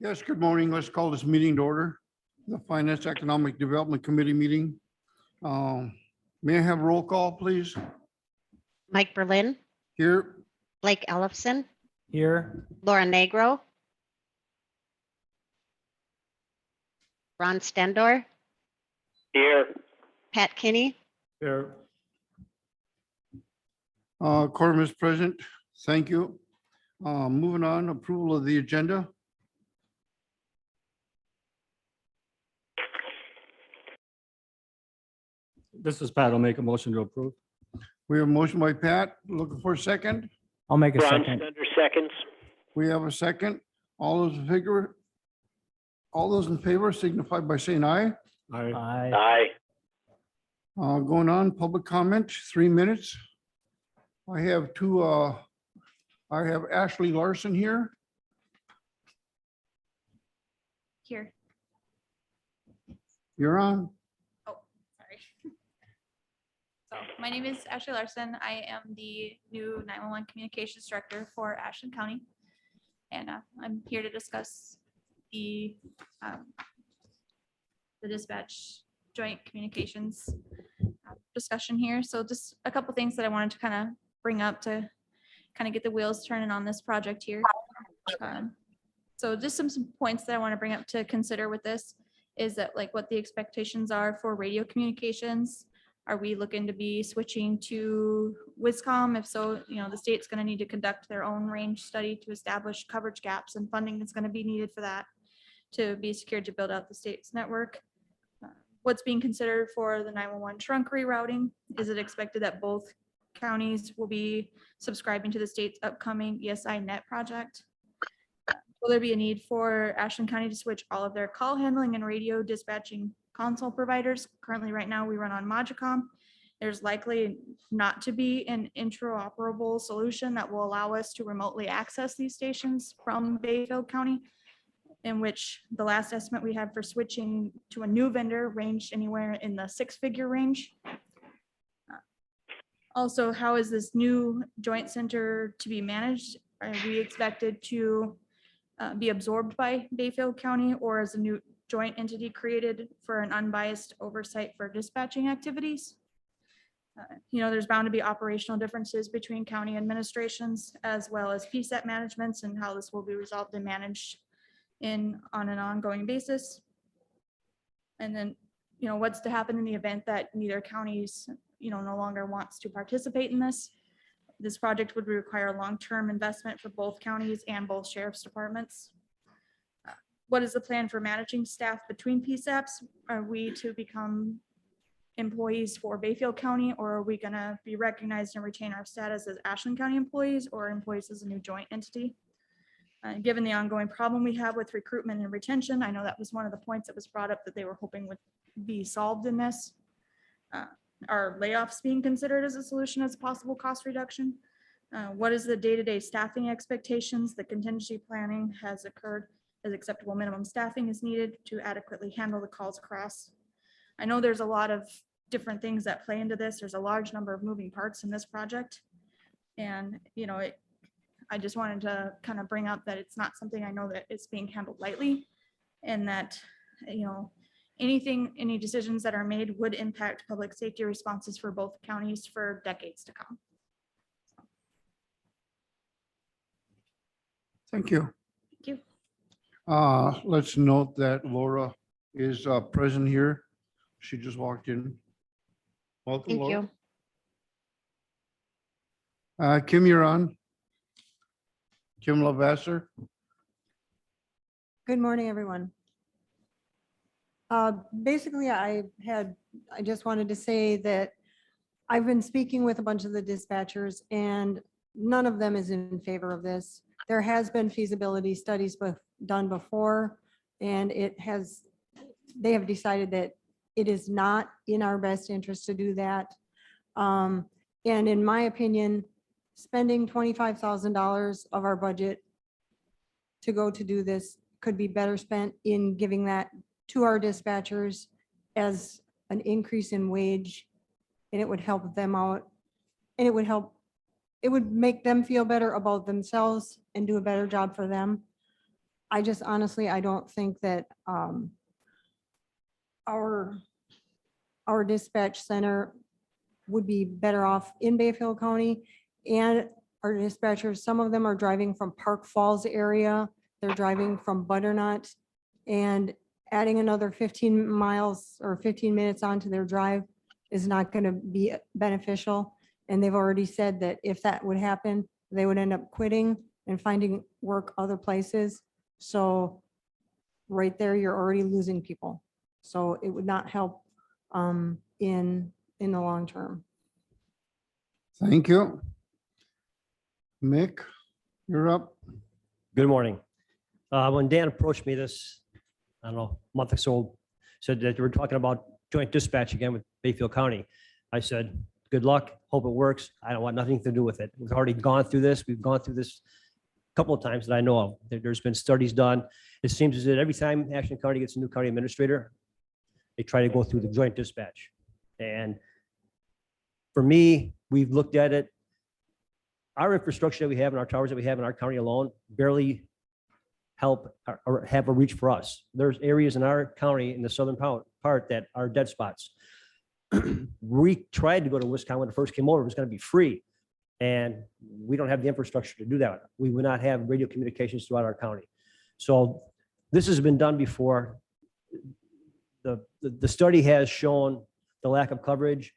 Yes, good morning. Let's call this meeting to order. The Finance Economic Development Committee meeting. May I have roll call, please? Mike Berlin, Here, Blake Ellefson, Here. Laura Negro, Ron Stendor, Here. Pat Kinney, Here. quorum is present. Thank you. Moving on, approval of the agenda. This is Pat. I'll make a motion to approve. We have a motion by Pat, looking for a second. I'll make a Ron second. Stender seconds. We have a second. All those in favor signify by saying aye. Aye. Aye. Going on, public comment, 3 minutes. I have Ashley Larson here. Here. You're on. Oh, sorry. So my name is Ashley Larson. I am the new 911 Communications Director for Ashland County. And I'm here to discuss the dispatch joint communications discussion here. So just a couple things that I wanted to kind of bring up to kind of get the wheels turning on this project here. So just some points that I want to bring up to consider with this is that like what the expectations are for radio communications. Are we looking to be switching to WISCOM? If so, the state's going to need to conduct their own range study to establish coverage gaps and funding that's going to be needed for that to be secured to build out the state's network. What's being considered for the 911 trunk rerouting? Is it expected that both counties will be subscribing to the state's upcoming ESI net project? Will there be a need for Ashland County to switch all of their call handling and radio dispatching console providers? Currently, right now, we run on Magicom. There's likely not to be an interoperable solution that will allow us to remotely access these stations from Bayfield County, in which the last estimate we had for switching to a new vendor ranged anywhere in the 6-figure range. Also, how is this new joint center to be managed? Are we expected to be absorbed by Bayfield County, or as a new joint entity created for an unbiased oversight for dispatching activities? There's bound to be operational differences between county administrations as well as PSET managements and how this will be resolved and managed on an ongoing basis. And then, what's to happen in the event that neither counties, no longer wants to participate in this? This project would require long-term investment for both counties and both sheriff's departments. What is the plan for managing staff between PSAPs? Are we to become employees for Bayfield County, or are we going to be recognized and retain our status as Ashland County employees or employees as a new joint entity? Given the ongoing problem we have with recruitment and retention, I know that was one of the points that was brought up that they were hoping would be solved in this. Are layoffs being considered as a solution as a possible cost reduction? What is the day-to-day staffing expectations? The contingency planning has occurred as acceptable minimum staffing is needed to adequately handle the calls across. I know there's a lot of different things that play into this. There's a large number of moving parts in this project. And, I just wanted to kind of bring up that it's not something I know that it's being handled lightly, and that, any decisions that are made would impact public safety responses for both counties for decades to come. Thank you. Thank you. Let's note that Laura is present here. She just walked in. Welcome, thank Laura. you. Kim, you're on. Kim Lavasser. Good morning, everyone. Basically, I just wanted to say that I've been speaking with a bunch of the dispatchers and none of them is in favor of this. There has been feasibility studies done before, and they have decided that it is not in our best interest to do that. And in my opinion, spending $25,000 of our budget to go to do this could be better spent in giving that to our dispatchers as an increase in wage, and it would help them out, and it would make them feel better about themselves and do a better job for them. I just honestly, I don't think that our dispatch center would be better off in Bayfield County. And our dispatchers, some of them are driving from Park Falls area, they're driving from Butternut. And adding another 15 miles or 15 minutes onto their drive is not going to be beneficial. And they've already said that if that would happen, they would end up quitting and finding work other places. So right there, you're already losing people. So it would not help in the long term. Thank you. Mick, you're up. Good morning. When Dan approached me this, I don't know, month or so, said that you were talking about joint dispatch again with Bayfield County. I said, good luck, hope it works. I don't want nothing to do with it. We've already gone through this. We've gone through this a couple of times that I know of. There's been studies done. It seems as that every time Ashland County gets a new county administrator, they try to go through the joint dispatch. And for me, we've looked at it. Our infrastructure that we have and our towers that we have in our county alone barely help or have a reach for us. There's areas in our county in the southern part that are dead spots. We tried to go to Wisconsin when it first came over, it was going to be free. And we don't have the infrastructure to do that. We would not have radio communications throughout our county. So this has been done before. The study has shown the lack of coverage.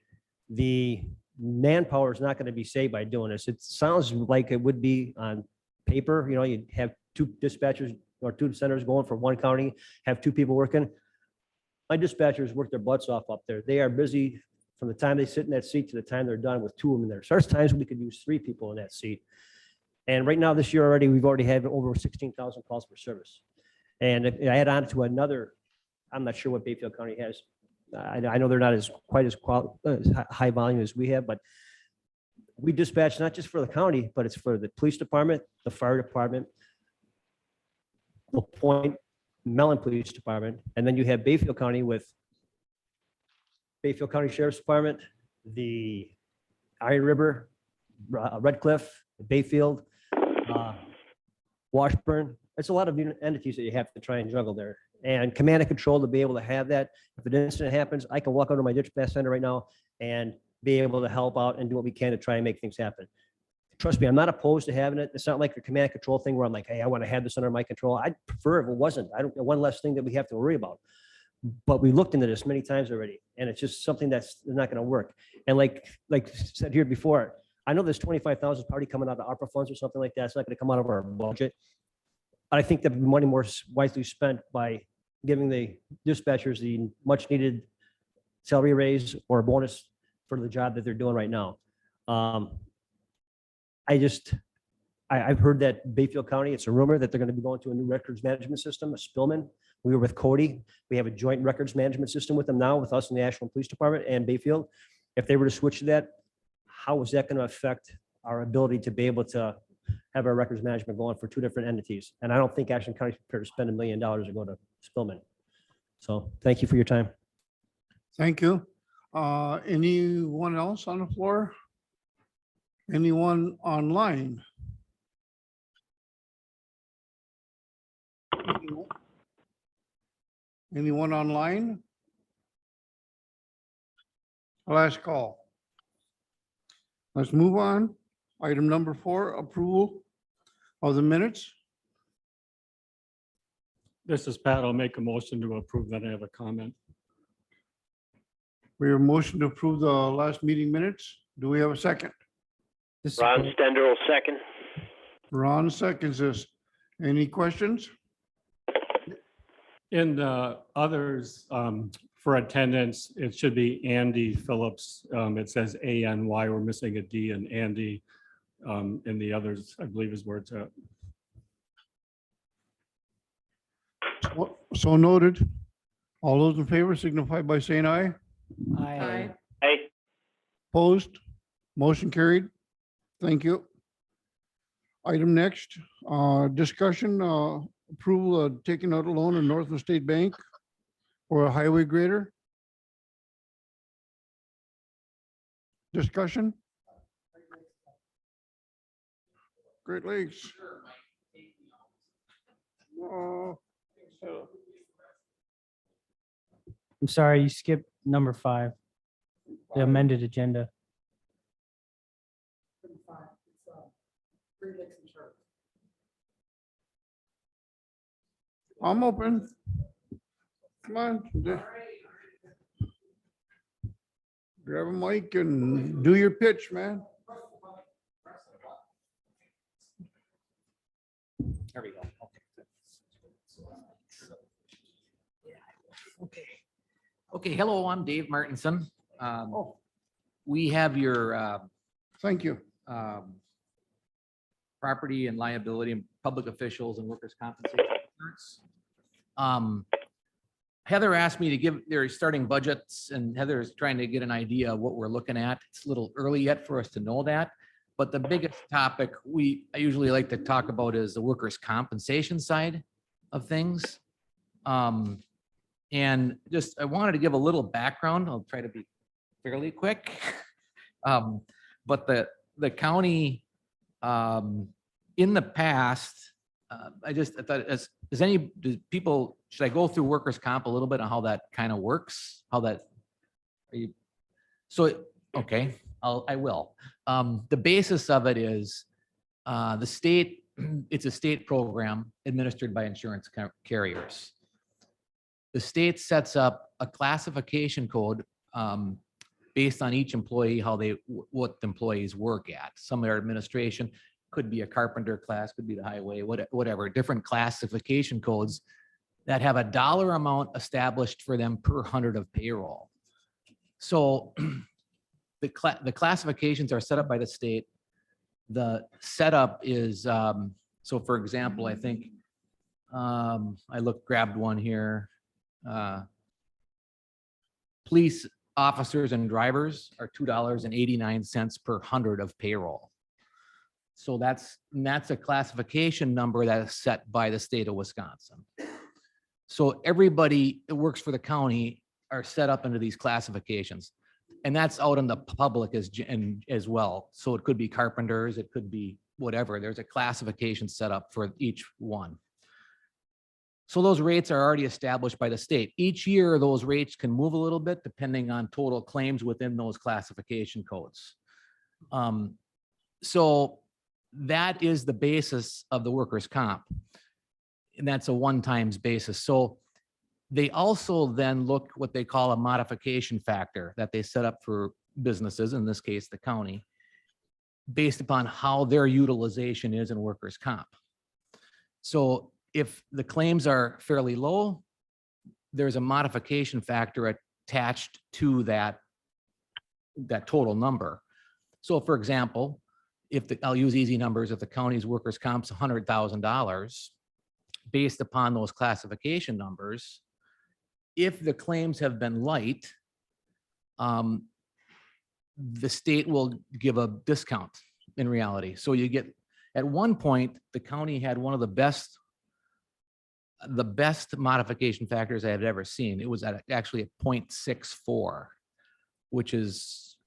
The manpower is not going to be saved by doing this. It sounds like it would be on paper. You know, you'd have two dispatchers or two centers going for one county, have two people working. My dispatchers work their butts off up there. They are busy from the time they sit in that seat to the time they're done with two of them in there. There's times we could use three people in that seat. And right now, this year already, we've already had over 16,000 calls for service. And I add on to another, I'm not sure what Bayfield County has. I know they're not as quite as high volume as we have, but we dispatch not just for the county, but it's for the police department, the fire department, the Point, Mellon Police Department, and then you have Bayfield County with Bayfield County Sheriff's Department, the Iron River, Red Cliff, Bayfield, Washburn. It's a lot of entities that you have to try and juggle there. And command and control to be able to have that. If an incident happens, I can walk over to my dispatch center right now and be able to help out and do what we can to try and make things happen. Trust me, I'm not opposed to having it. It's not like a command and control thing where I'm like, hey, I want to have this under my control. I'd prefer if it wasn't. I don't, one less thing that we have to worry about. But we looked into this many times already, and it's just something that's not going to work. And like said here before, I know there's 25,000 already coming out of ARPA funds or something like that. It's not going to come out of our budget. I think that money more wisely spent by giving the dispatchers the much needed salary raise or bonus for the job that they're doing right now. I've heard that Bayfield County, it's a rumor that they're going to be going to a new records management system, a Spillman. We were with Cody. We have a joint records management system with them now, with us in the Ashland Police Department and Bayfield. If they were to switch to that, how is that going to affect our ability to be able to have our records management going for two different entities? And I don't think Ashland County is prepared to spend $1 million to go to Spillman. So thank you for your time. Thank you. Anyone else on the floor? Anyone online? Anyone online? Last call. Let's move on. Item number 4, approval of the minutes. This is Pat. I'll make a motion to approve that. I have a comment. We have a motion to approve the last meeting minutes. Do we have a second? Ron Stender will second. Ron seconds this. Any questions? In the others, for attendance, it should be Andy Phillips. It says ANY. We're missing a D in Andy. In the others, I believe is where it's at. So noted. All those in favor signify by saying aye. Aye. Hey, Opposed? Motion carried. Thank you. Item next, discussion, approval of taking out a loan in Northern State Bank for a highway grader. Discussion? Great Lakes. I'm sorry, you skipped number 5, the amended agenda. I'm open. Come on. Grab a mic and do your pitch, man. There we go. Okay. Okay, hello, I'm Dave Martinson. Oh, We have your thank you. property and liability and public officials and workers' compensation insurance. Heather asked me to give their starting budgets, and Heather is trying to get an idea of what we're looking at. It's a little early yet for us to know that. But the biggest topic I usually like to talk about is the workers' compensation side of things. And just, I wanted to give a little background. I'll try to be fairly quick. But the county, in the past, I thought, do people, should I go through workers' comp a little bit on how that kind of works? Okay, I will. The basis of it is the state, it's a state program administered by insurance carriers. The state sets up a classification code based on each employee, what the employees work at. Some of their administration could be a carpenter class, could be the highway, whatever, different classification codes that have a dollar amount established for them per 100 of payroll. So the classifications are set up by the state. The setup is, so for example, I think, grabbed one here. Police officers and drivers are $2.89 per 100 of payroll. So that's a classification number that is set by the state of Wisconsin. So everybody that works for the county are set up into these classifications. And that's out in the public as well. So it could be carpenters, it could be whatever. There's a classification set up for each one. So those rates are already established by the state. Each year, those rates can move a little bit depending on total claims within those classification codes. So that is the basis of the workers' comp. And that's a one-time basis. So they also then look what they call a modification factor that they set up for businesses, in this case, the county, based upon how their utilization is in workers' comp. So if the claims are fairly low, there's a modification factor attached to that total number. So for example, I'll use easy numbers, if the county's workers' comp's $100,000, based upon those classification numbers, if the claims have been light, the state will give a discount in reality. So you get, at one point, the county had one of the best modification factors I have ever seen. It was actually at 0.64, which is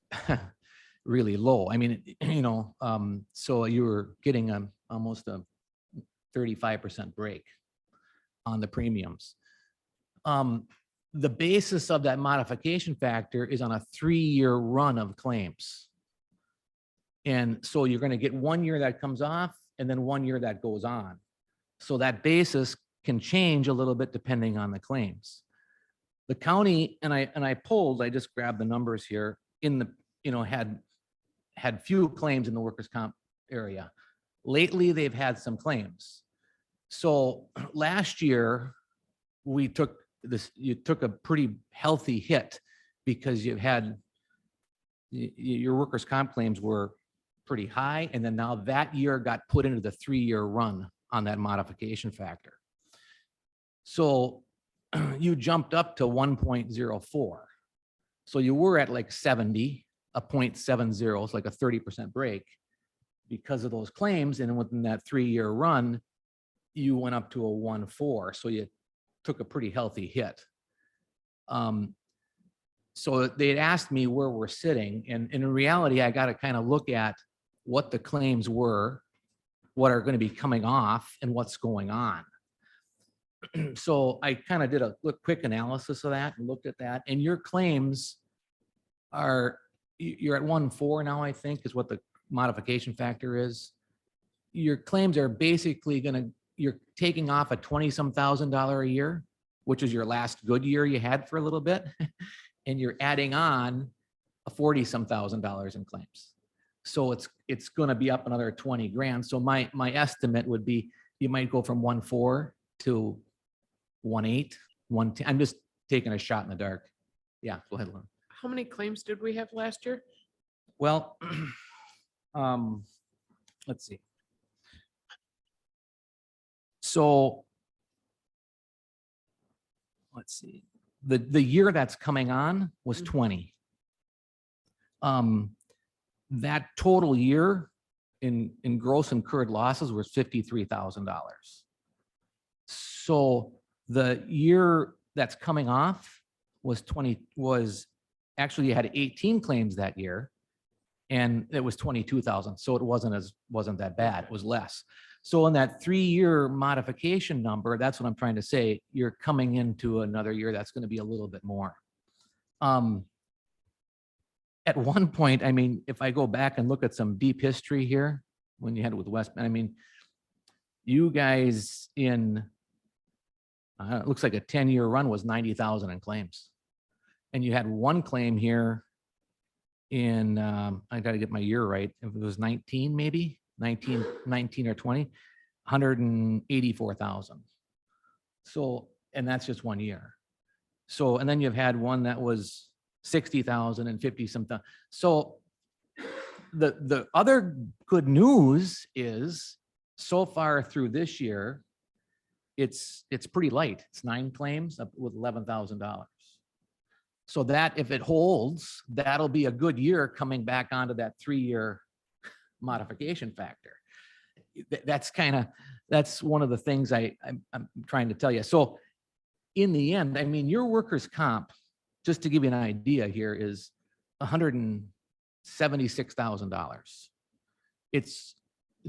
really low. I mean, so you were getting almost a 35% break on the premiums. The basis of that modification factor is on a 3-year run of claims. And so you're going to get 1 year that comes off and then 1 year that goes on. So that basis can change a little bit depending on the claims. The county, and I just grabbed the numbers here, had few claims in the workers' comp area. Lately, they've had some claims. So last year, you took a pretty healthy hit because your workers' comp claims were pretty high. And then now that year got put into the 3-year run on that modification factor. So you jumped up to 1.04. So you were at like 70, a 0.70, it's like a 30% break because of those claims. And within that 3-year run, you went up to a 1.4. So you took a pretty healthy hit. So they had asked me where we're sitting. And in reality, I got to kind of look at what the claims were, what are going to be coming off, and what's going on. So I kind of did a quick analysis of that and looked at that, and your claims are, you're at 1.4 now, I think, is what the modification factor is. Your claims are basically you're taking off a 20-some thousand a year, which is your last good year you had for a little bit, and you're adding on a 40-some thousand in claims. So it's going to be up another 20 grand. So my estimate would be you might go from 1.4 to 1.8, 1.10. I'm just taking a shot in the dark. Yeah, go ahead, Lauren. How many claims did we have last year? Well, let's see. So let's see. The year that's coming on was 20. That total year in gross incurred losses was $53,000. So the year that's coming off was actually you had 18 claims that year, and it was 22,000. So it wasn't that bad. It was less. So in that 3-year modification number, that's what I'm trying to say. You're coming into another year that's going to be a little bit more. At one point, I mean, if I go back and look at some deep history here, when you had it with West, I mean, you guys in, it looks like a 10-year run was 90,000 in claims. And you had one claim here in, I got to get my year right. If it was 19, maybe 19 or 20, 184,000. So, and that's just 1 year. So, and then you've had one that was 60,000 and 50 something. So the other good news is so far through this year, it's pretty light. It's 9 claims up with $11,000. So that if it holds, that'll be a good year coming back onto that 3-year modification factor. That's one of the things I'm trying to tell you. So in the end, I mean, your workers' comp, just to give you an idea here, is $176,000. It's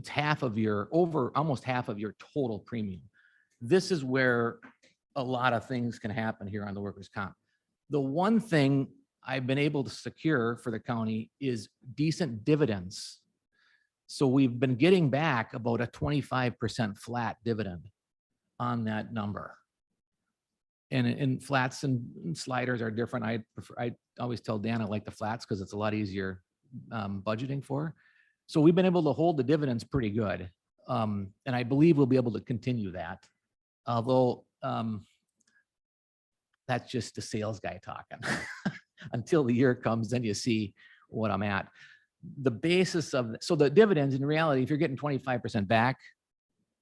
half of your almost half of your total premium. This is where a lot of things can happen here on the workers' comp. The one thing I've been able to secure for the county is decent dividends. So we've been getting back about a 25% flat dividend on that number. And flats and sliders are different. I always tell Dan I like the flats because it's a lot easier budgeting for. So we've been able to hold the dividends pretty good. And I believe we'll be able to continue that. Although that's just the sales guy talking. Until the year comes, then you see what I'm at. The basis of, so the dividends in reality, if you're getting 25% back,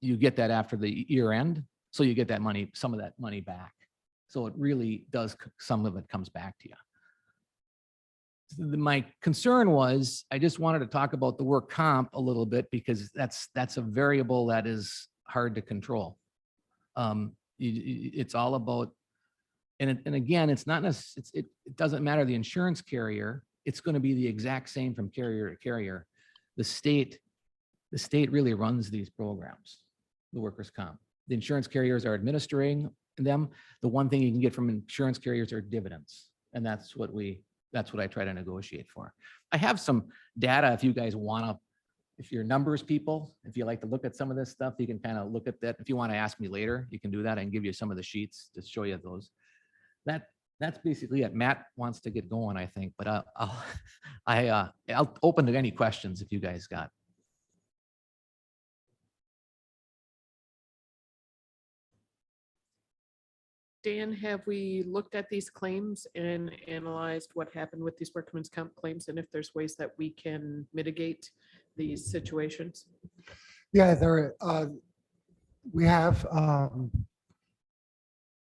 you get that after the year end. So you get that money, some of that money back. So it really does, some of it comes back to you. My concern was, I just wanted to talk about the work comp a little bit because that's a variable that is hard to control. It's all about, and again, it's not necessarily, it doesn't matter the insurance carrier. It's going to be the exact same from carrier to carrier. The state really runs these programs, the workers' comp. The insurance carriers are administering them. The one thing you can get from insurance carriers are dividends. And that's what I try to negotiate for. I have some data if you guys want to, if you're numbers people, if you like to look at some of this stuff, you can kind of look at that. If you want to ask me later, you can do that. I can give you some of the sheets to show you those. That's basically it. Matt wants to get going, I think, but I'll open to any questions if you guys got. Dan, have we looked at these claims and analyzed what happened with these workman's comp claims and if there's ways that we can mitigate these situations? Yeah, we have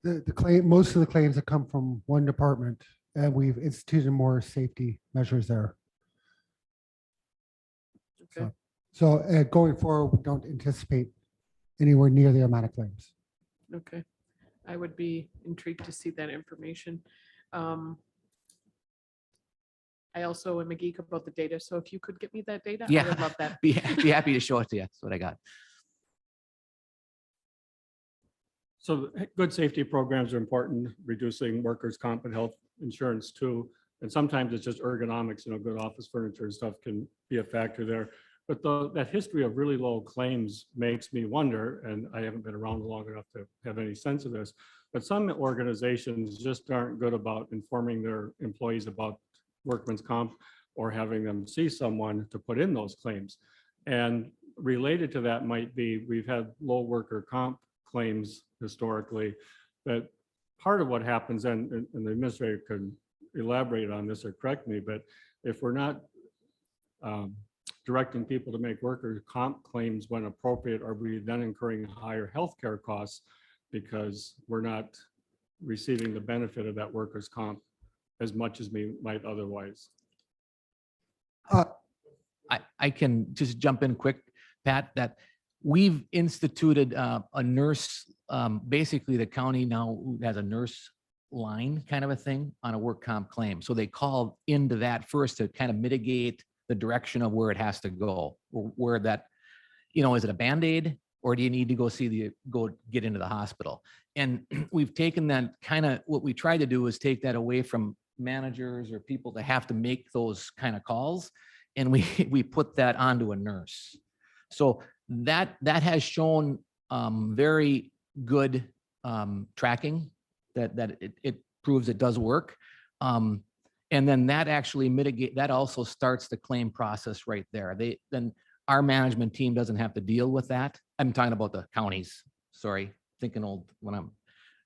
the claim, most of the claims that come from one department, and we've instituted more safety measures there. Okay. So going forward, we don't anticipate anywhere near the amount of claims. Okay. I would be intrigued to see that information. I also am a geek about the data. So if you could get me that data, I would love that. Be happy to show it to you. That's what I got. So good safety programs are important, reducing workers' comp and health insurance too. And sometimes it's just ergonomics, good office furniture and stuff can be a factor there. But that history of really low claims makes me wonder, and I haven't been around long enough to have any sense of this, but some organizations just aren't good about informing their employees about workman's comp or having them see someone to put in those claims. And related to that might be, we've had low worker comp claims historically, that part of what happens, and the administrator can elaborate on this or correct me, but if we're not directing people to make workers' comp claims when appropriate, are we then incurring higher healthcare costs because we're not receiving the benefit of that workers' comp as much as we might otherwise? I can just jump in quick, Pat, that we've instituted a nurse, basically the county now has a nurse line kind of a thing on a work comp claim. So they call into that first to kind of mitigate the direction of where it has to go, or where that, is it a Band-Aid or do you need to go get into the hospital? And we've taken that what we try to do is take that away from managers or people that have to make those kind of calls. And we put that onto a nurse. So that has shown very good tracking, that it proves it does work. And then that actually that also starts the claim process right there. Then our management team doesn't have to deal with that. I'm talking about the counties, sorry, thinking old when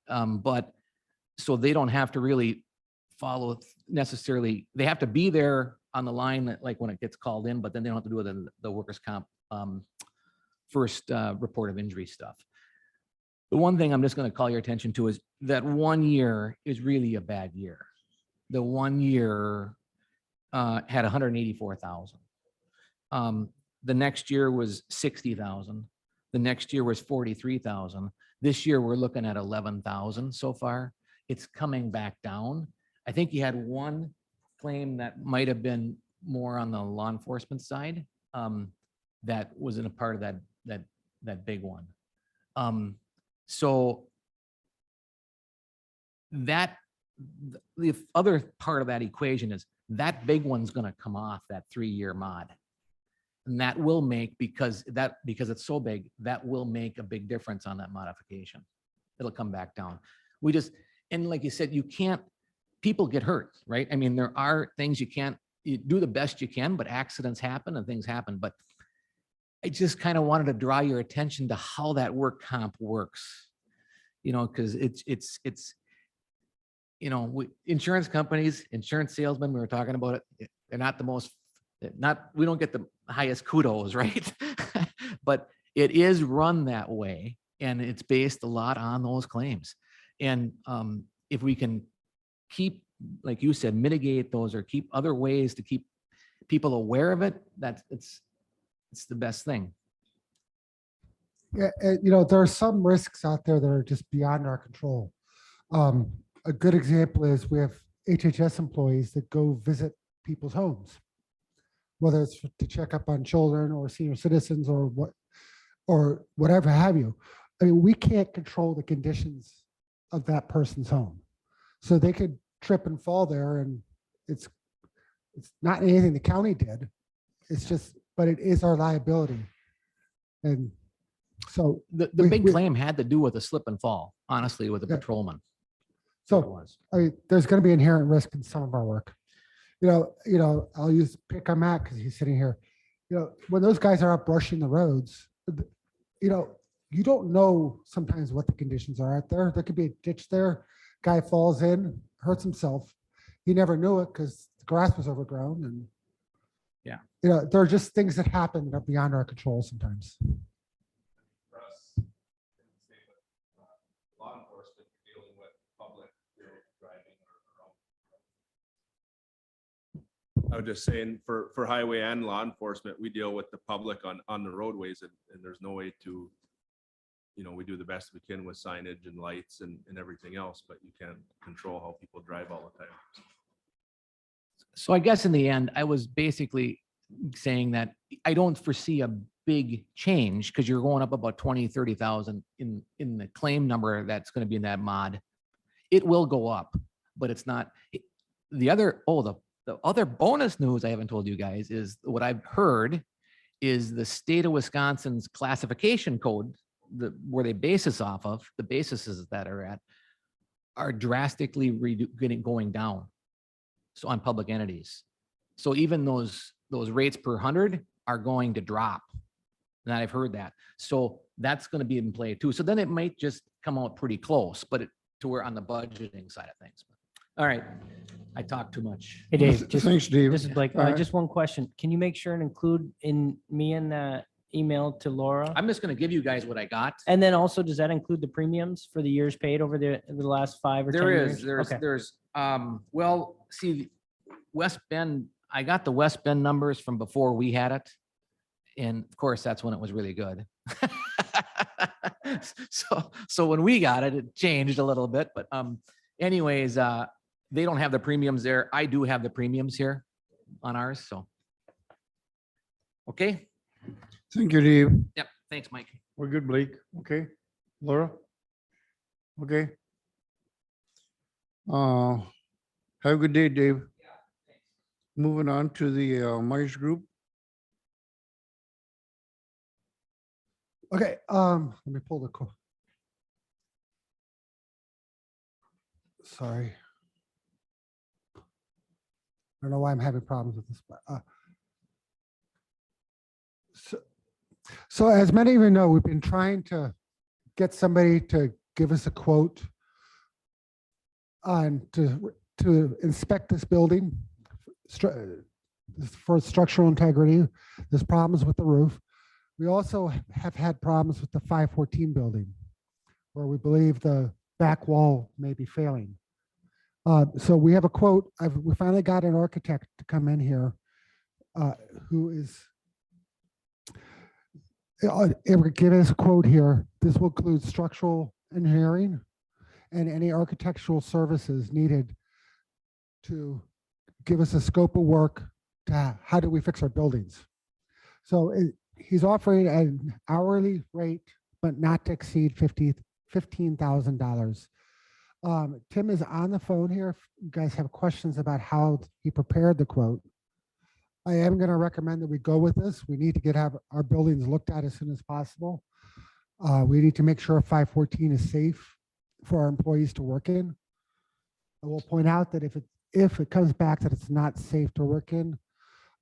but so they don't have to really follow necessarily, they have to be there on the line, like when it gets called in, but then they don't have to do it in the workers' comp first report of injury stuff. The one thing I'm just going to call your attention to is that 1 year is really a bad year. The 1 year had 184,000. The next year was 60,000. The next year was 43,000. This year we're looking at 11,000 so far. It's coming back down. I think you had one claim that might have been more on the law enforcement side that was in a part of that big one. So that the other part of that equation is that big one's going to come off that 3-year mod. And that will make, because it's so big, that will make a big difference on that modification. It'll come back down. And like you said, people get hurt, right? I mean, there are things you do the best you can, but accidents happen and things happen. But I just kind of wanted to draw your attention to how that work comp works, because it's insurance companies, insurance salesmen, we were talking about it, they're not the most, we don't get the highest kudos, right? But it is run that way, and it's based a lot on those claims. And if we can keep, like you said, mitigate those or keep other ways to keep people aware of it, it's the best thing. Yeah, there are some risks out there that are just beyond our control. A good example is we have HHS employees that go visit people's homes, whether it's to check up on children or senior citizens or whatever have you. I mean, we can't control the conditions of that person's home. So they could trip and fall there, and it's not anything the county did. But it is our liability. And so the big claim had to do with a slip and fall, honestly, with a patrolman. So there's going to be inherent risk in some of our work. I'll pick on Matt because he's sitting here. When those guys are out brushing the roads, you don't know sometimes what the conditions are out there. There could be a ditch there. Guy falls in, hurts himself. He never knew it because the grass was overgrown. And there are just things that happen that are beyond our control sometimes. Law enforcement dealing with public driving or I was just saying for highway and law enforcement, we deal with the public on the roadways, and there's no way to, we do the best we can with signage and lights and everything else, but you can't control how people drive all the time. So I guess in the end, I was basically saying that I don't foresee big change because you're going up about 20, 30,000 in the claim number that's going to be in that mod. It will go up, but it's not. The other, the other bonus news I haven't told you guys is what I've heard is the state of Wisconsin's classification code, where they base this off of, the bases that are at, are drastically going down. So on public entities. So even those rates per 100 are going to drop. And I've heard that. So that's going to be in play too. So then it might just come out pretty close, but to where on the budgeting side of things. All right. I talked too much. Hey, Dave, just, Thanks, Dave. this is Blake. All right. Just one question. Can you make sure and include me in that email to Laura? I'm just going to give you guys what I got. And then also, does that include the premiums for the years paid over the last 5 or 10 There years? is, Okay. well, see, West Bend, I got the West Bend numbers from before we had it. And of course, that's when it was really good. So when we got it, it changed a little bit, but anyways, they don't have the premiums there. I do have the premiums here on ours, so. Okay, Thank you, Dave. yep, thanks, Mike. We're good, Blake. Okay. Laura? Okay. Have a good day, Dave. Moving on to the Myers Group. Okay, let me pull the. Sorry. I don't know why I'm having problems with this. But, so as many of you know, we've been trying to get somebody to give us a quote on to inspect this building for structural integrity. There's problems with the roof. We also have had problems with the 514 building, where we believe the back wall may be failing. So we have a quote. We finally got an architect to come in here who is giving us a quote here. This will include structural engineering and any architectural services needed to give us a scope of work to how do we fix our buildings. So he's offering an hourly rate, but not to exceed $15,000. Tim is on the phone here. If you guys have questions about how he prepared the quote, I am going to recommend that we go with this. We need to have our buildings looked at as soon as possible. We need to make sure 514 is safe for our employees to work in. I will point out that if it comes back that it's not safe to work in,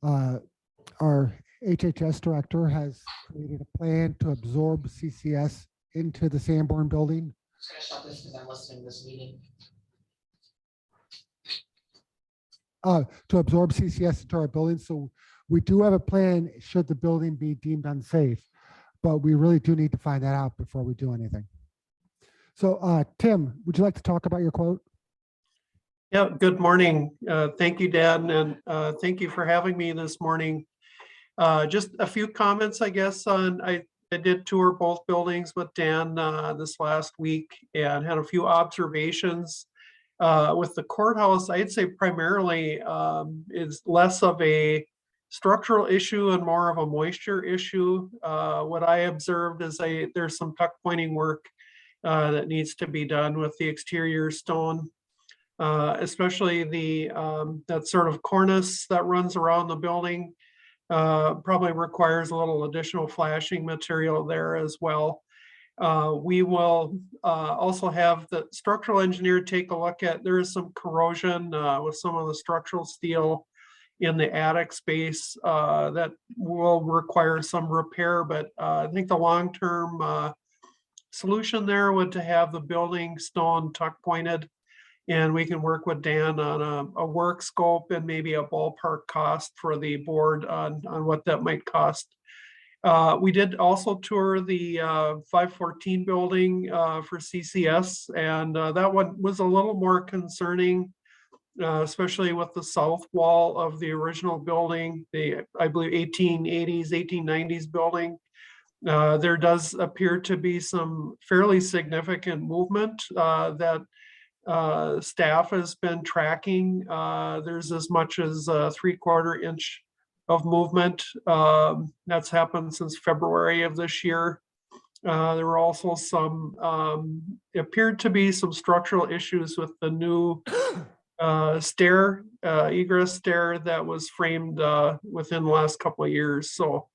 our HHS director has created a plan to absorb CCS into the Sanborn building. I'm just gonna shut this because I'm listening to this meeting. To absorb CCS into our building. So we do have a plan should the building be deemed unsafe, but we really do need to find that out before we do anything. So Tim, would you like to talk about your quote? Yeah, good morning. Thank you, Dan, and thank you for having me this morning. Just a few comments, I guess, on I did tour both buildings with Dan this last week and had a few observations. With the courthouse, I'd say primarily is less of a structural issue and more of a moisture issue. What I observed is there's some tuck pointing work that needs to be done with the exterior stone, especially that sort of cornice that runs around the building. Probably requires a little additional flashing material there as well. We will also have the structural engineer take a look at, there is some corrosion with some of the structural steel in the attic space that will require some repair, but I think the long-term solution there would to have the building stone tuck pointed, and we can work with Dan on a work scope and maybe a ballpark cost for the board on what that might cost. We did also tour the 514 building for CCS, and that one was a little more concerning, especially with the south wall of the original building, I believe 1880s, 1890s building. There does appear to be some fairly significant movement that staff has been tracking. There's as much as a 3/4 inch of movement. That's happened since February of this year. There were also some, appeared to be some structural issues with the new stair, egress stair that was framed within the last couple of years. So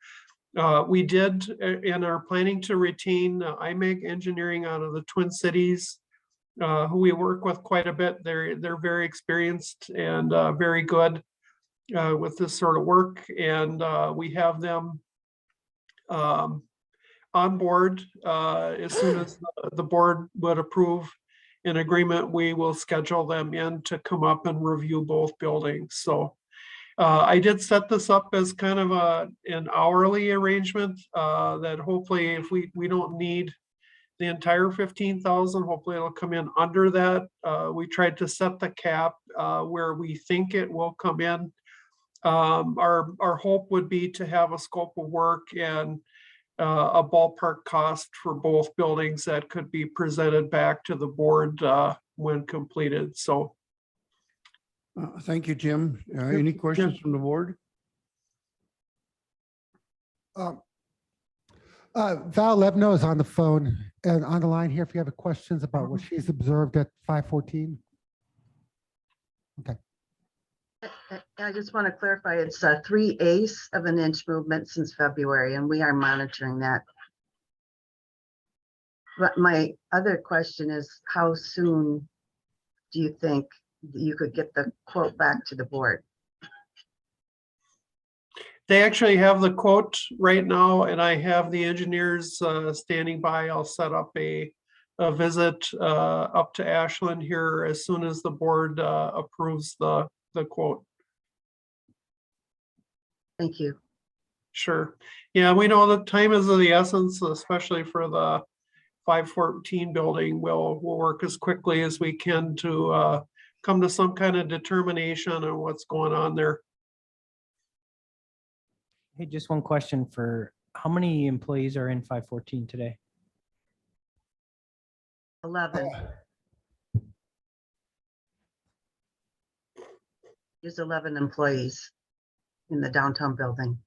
we did and are planning to retain IMEG Engineering out of the Twin Cities, who we work with quite a bit. They're very experienced and very good with this sort of work. And we have them on board. As soon as the board would approve an agreement, we will schedule them in to come up and review both buildings. So I did set this up as kind of an hourly arrangement that hopefully if we don't need the entire 15,000, hopefully it'll come in under that. We tried to set the cap where we think it will come in. Our hope would be to have a scope of work and a ballpark cost for both buildings that could be presented back to the board when completed. So. Thank you, Jim. Any questions from the board? Val Levno is on the phone and on the line here if you have questions about what she's observed at 514. Okay. I just want to clarify, it's 3/8 of an inch movement since February, and we are monitoring that. But my other question is, how soon do you think you could get the quote back to the board? They actually have the quote right now, and I have the engineers standing by. I'll set up a visit up to Ashland here as soon as the board approves the quote. Thank you. Sure. Yeah, we know that time is of the essence, especially for the 514 building. We'll work as quickly as we can to come to some kind of determination on what's going on there. Hey, just one question for, how many employees are in 514 today? 11. There's 11 employees in the downtown building.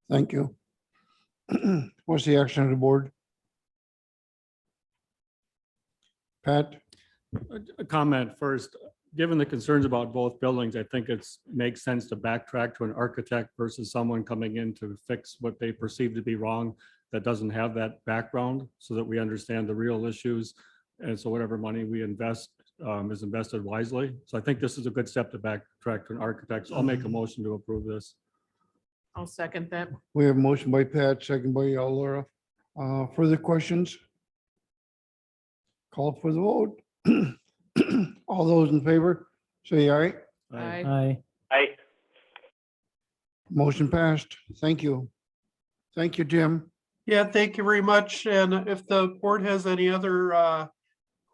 Thank you. What's the action of the board? Pat? A comment first. Given the concerns about both buildings, I think makes sense to backtrack to an architect versus someone coming in to fix what they perceive to be wrong that doesn't have that background, so that we understand the real issues. And so whatever money we invest is invested wisely. So I think this is a good step to backtrack to an architect. So I'll make a motion to approve this. I'll second that. We have a motion by Pat, second by Laura. Further questions? Call for the vote. All those in favor, say aye. Aye. Aye. Motion passed. Thank you. Thank you, Jim. Yeah, thank you very much. And if the board has any other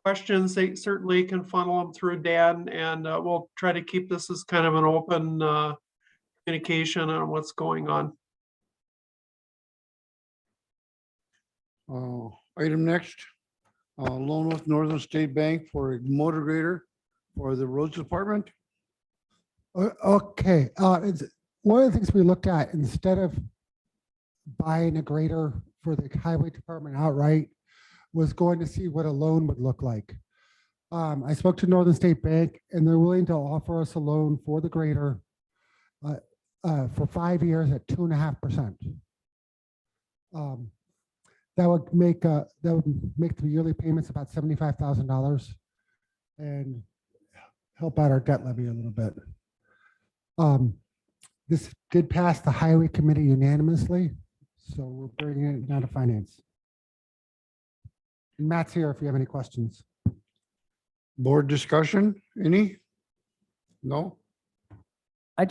questions, they certainly can funnel them through Dan, and we'll try to keep this as kind of an open communication on what's going on. Item next, loan with Northern State Bank for a motor grader for the roads department. Okay, it's one of the things we looked at, instead of buying a grader for the highway department outright, was going to see what a loan would look like. I spoke to Northern State Bank and they're willing to offer us a loan for the grader for 5 years at 2.5%. That would make the yearly payments about $75,000 and help out our debt levy a little bit. This did pass the highway committee unanimously, so we're bringing it down to finance. And Matt's here if you have any questions. Board discussion, any? No? I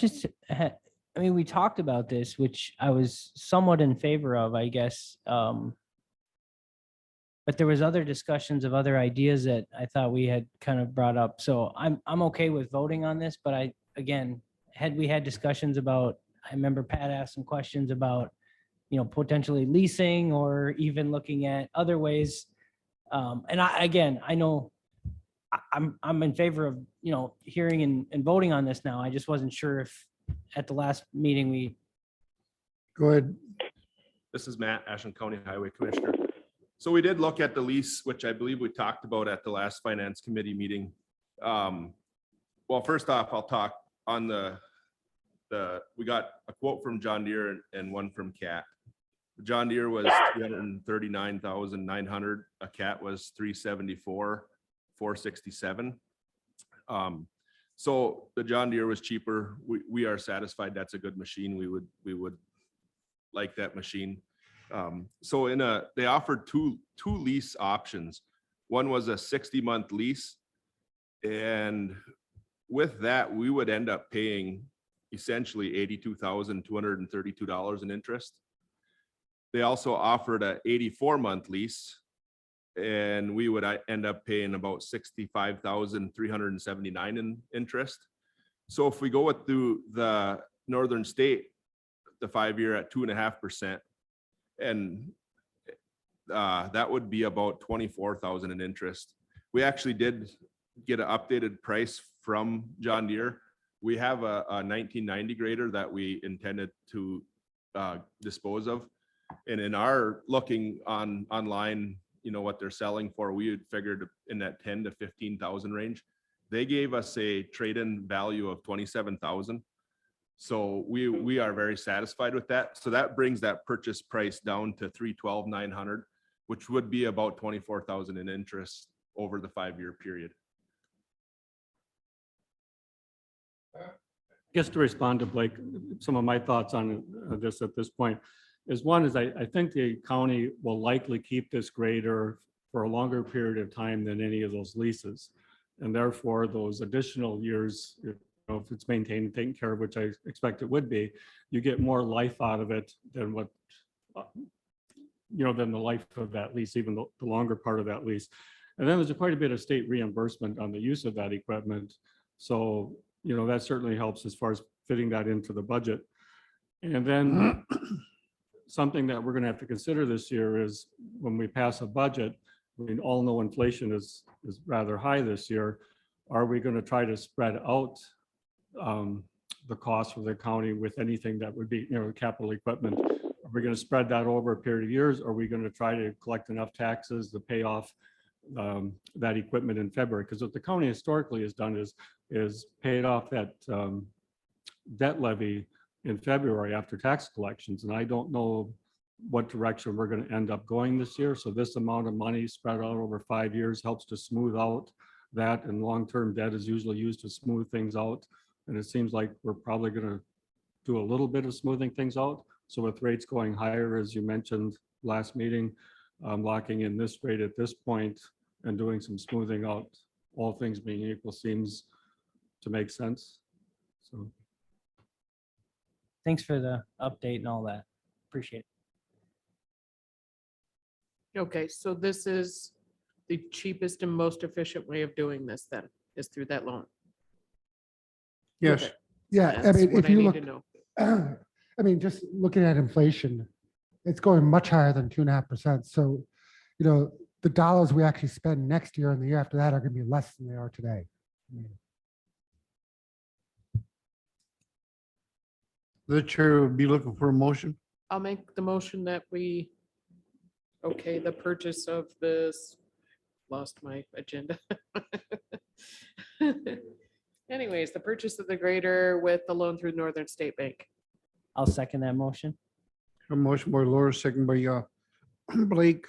mean, we talked about this, which I was somewhat in favor of, I guess. But there was other discussions of other ideas that I thought we had kind of brought up. So I'm okay with voting on this, but again, had we had discussions about, I remember Pat asked some questions about, potentially leasing or even looking at other ways. And I know I'm in favor of, hearing and voting on this now. I just wasn't sure if at the last meeting we, Go ahead. This is Matt, Ashland County Highway Commissioner. So we did look at the lease, which I believe we talked about at the last Finance Committee meeting. Well, first off, I'll talk on we got a quote from John Deere and one from Cat. John Deere was 339,900. A Cat was 374,467. So the John Deere was cheaper. We are satisfied. That's a good machine. We would like that machine. So they offered two lease options. One was a 60-month lease. And with that, we would end up paying essentially $82,232 in interest. They also offered a 84-month lease, and we would end up paying about $65,379 in interest. So if we go with the Northern State, the 5-year at 2.5%, and that would be about $24,000 in interest. We actually did get an updated price from John Deere. We have a 1990 grader that we intended to dispose of. And in our looking online, what they're selling for, we had figured in that 10 to 15,000 range. They gave us a trade-in value of 27,000. So we are very satisfied with that. So that brings that purchase price down to 312,900, which would be about 24,000 in interest over the 5-year period. I guess to respond to Blake, some of my thoughts on this at this point is one is I think the county will likely keep this grader for a longer period of time than any of those leases. And therefore those additional years, if it's maintained and taken care of, which I expect it would be, you get more life out of it than what, than the life of that lease, even the longer part of that lease. And then there's quite a bit of state reimbursement on the use of that equipment. So, that certainly helps as far as fitting that into the budget. And then something that we're going to have to consider this year is when we pass a budget, we all know inflation is rather high this year. Are we going to try to spread out the cost for the county with anything that would be, capital equipment? Are we going to spread that over a period of years? Or are we going to try to collect enough taxes to pay off that equipment in February? Because what the county historically has done is paid off that debt levy in February after tax collections. And I don't know what direction we're going to end up going this year. So this amount of money spread out over 5 years helps to smooth out that, and long-term debt is usually used to smooth things out. And it seems like we're probably going to do a little bit of smoothing things out. So with rates going higher, as you mentioned last meeting, locking in this rate at this point and doing some smoothing out, all things being equal, seems to make sense. So thanks for the update and all that. Appreciate it. Okay, so this is the cheapest and most efficient way of doing this then, is through that loan. Yes. Okay. Yeah, I That's mean, what if I you need look, to know. just looking at inflation, it's going much higher than 2.5%. So, the dollars we actually spend next year and the year after that are going to be less than they are today. The chair would be looking for a motion. I'll make the motion that we, okay, the purchase of this, lost my agenda. Anyways, the purchase of the grader with the loan through Northern State Bank. I'll second that motion. A motion by Laura, second by Blake.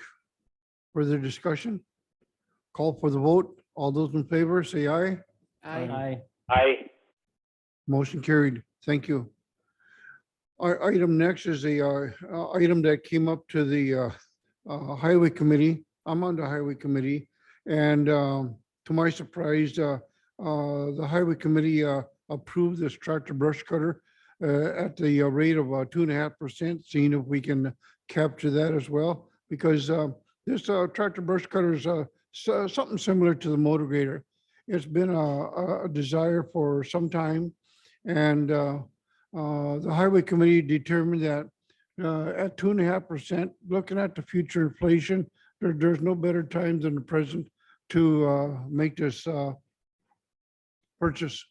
Further discussion? Call for the vote. All those in favor, say aye. Aye. Aye. Motion carried. Thank you. Our item next is a item that came up to the Highway Committee. I'm on the Highway Committee, and to my surprise, the Highway Committee approved this tractor brush cutter at the rate of 2.5%, seeing if we can capture that as well, because this tractor brush cutter is something similar to the motor grader. It's been a desire for some time, and the Highway Committee determined that at 2.5%, looking at the future inflation, there's no better time than the present to make this purchase.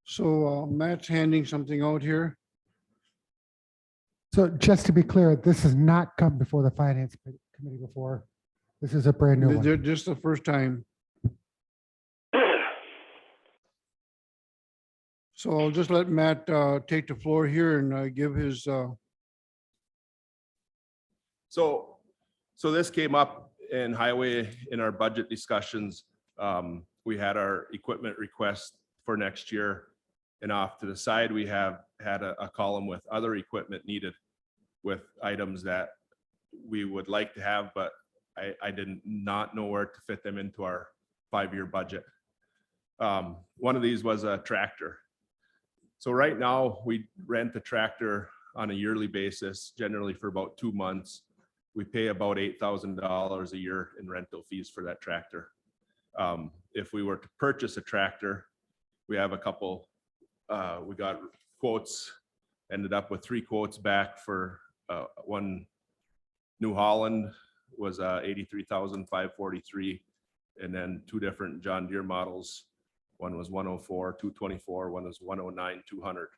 So Matt's handing something out here. So just to be clear, this has not come before the finance committee before. This is a brand new They're one. just the first time. So I'll just let Matt take the floor here and give his, So this came up in highway in our budget discussions. We had our equipment request for next year. And off to the side, we have had a column with other equipment needed with items that we would like to have, but I did not know where to fit them into our 5-year budget. One of these was a tractor. So right now we rent a tractor on a yearly basis, generally for about 2 months. We pay about $8,000 a year in rental fees for that tractor. If we were to purchase a tractor, we have a couple, we got quotes, ended up with 3 quotes back for one New Holland was $83,543, and then 2 different John Deere models. One was 104, 224, one was 109, 200.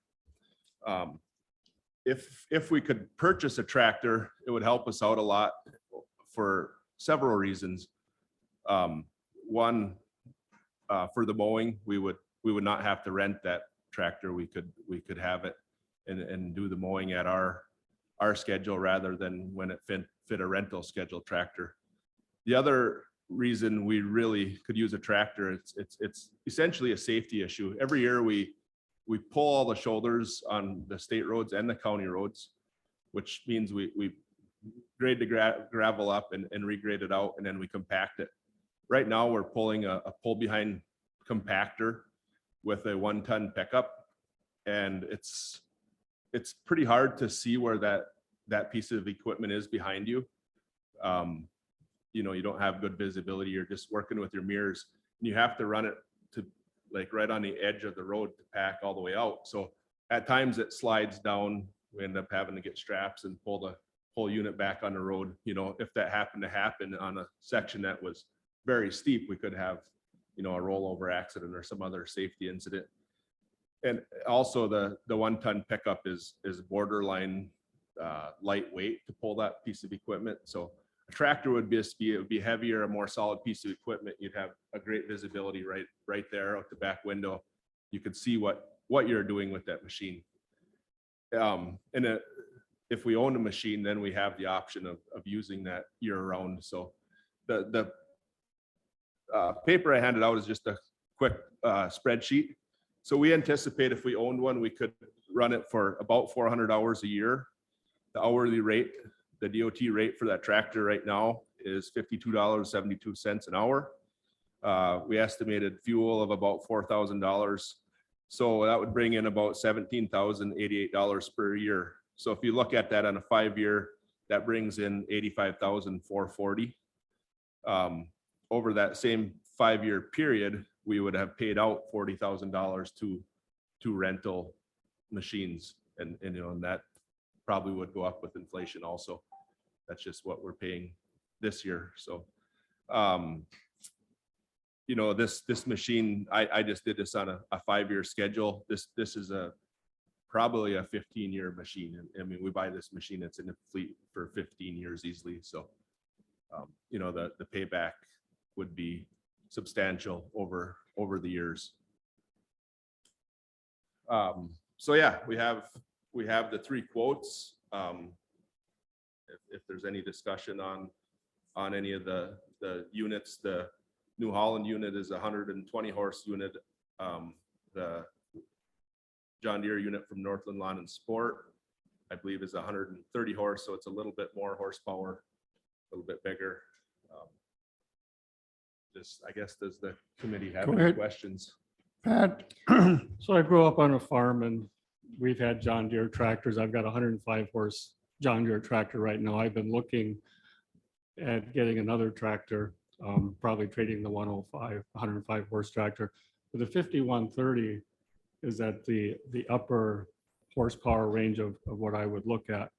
If we could purchase a tractor, it would help us out a lot for several reasons. One, for the mowing, we would not have to rent that tractor. We could have it and do the mowing at our schedule rather than when it fit a rental schedule tractor. The other reason we really could use a tractor, it's essentially a safety issue. Every year we pull all the shoulders on the state roads and the county roads, which means we grade the gravel up and regrade it out, and then we compact it. Right now we're pulling a pull behind compactor with a 1-ton pickup, and it's pretty hard to see where that piece of equipment is behind you. You know, you don't have good visibility. You're just working with your mirrors, and you have to run it to like right on the edge of the road to pack all the way out. So at times it slides down. We end up having to get straps and pull the whole unit back on the road. You know, if that happened to happen on a section that was very steep, we could have, you know, a rollover accident or some other safety incident. And also the 1-ton pickup is borderline lightweight to pull that piece of equipment. So a tractor would be heavier, a more solid piece of equipment. You'd have a great visibility right there out the back window. You could see what you're doing with that machine. If we own a machine, then we have the option of using that year round. So the paper I handed out is just a quick spreadsheet. So we anticipate if we owned one, we could run it for about 400 hours a year. The hourly rate, the DOT rate for that tractor right now is $52.72 an hour. We estimated fuel of about $4,000. So that would bring in about $17,088 per year. So if you look at that on a 5-year, that brings in $85,440. Over that same 5-year period, we would have paid out $40,000 to rental machines, and you know, and that probably would go up with inflation also. That's just what we're paying this year. So, you know, this machine, I just did this on a 5-year schedule. This is probably a 15-year machine. I mean, we buy this machine, it's in the fleet for 15 years easily. So, you know, the payback would be substantial over the years. So yeah, we have the 3 quotes. If there's any discussion on any of the units, the New Holland unit is a 120 horse unit. The John Deere unit from Northland Lawn and Sport, I believe, is 130 horse, so it's a little bit more horsepower, a little bit bigger. I guess, does the committee have any questions? Pat? So I grew up on a farm and we've had John Deere tractors. I've got a 105 horse John Deere tractor right now. I've been looking at getting another tractor, probably trading the 105 horse tractor. But the 5130 is at the upper horsepower range of what I would look at.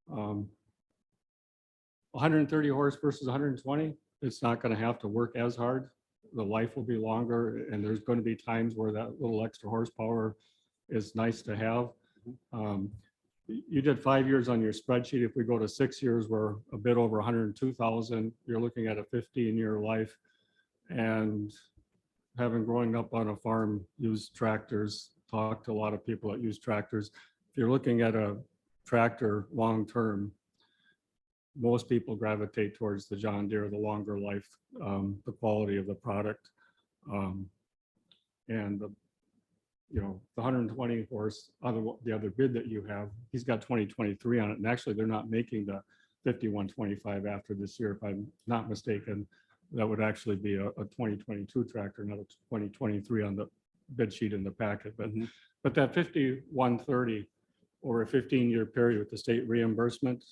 130 horse versus 120. it's not going to have to work as hard. The life will be longer, and there's going to be times where that little extra horsepower is nice to have. You did 5 years on your spreadsheet. If we go to 6 years, we're a bit over 102,000. You're looking at a 15-year life. And having growing up on a farm, used tractors, talked to a lot of people that use tractors. If you're looking at a tractor long-term, most people gravitate towards the John Deere, the longer life, the quality of the product. And the 120 horse, the other bid that you have, he's got 2023 on it. And actually, they're not making the 5125 after this year, if I'm not mistaken. That would actually be a 2022 tractor, not a 2023 on the bid sheet in the packet. But that 5130 over a 15-year period with the state reimbursement,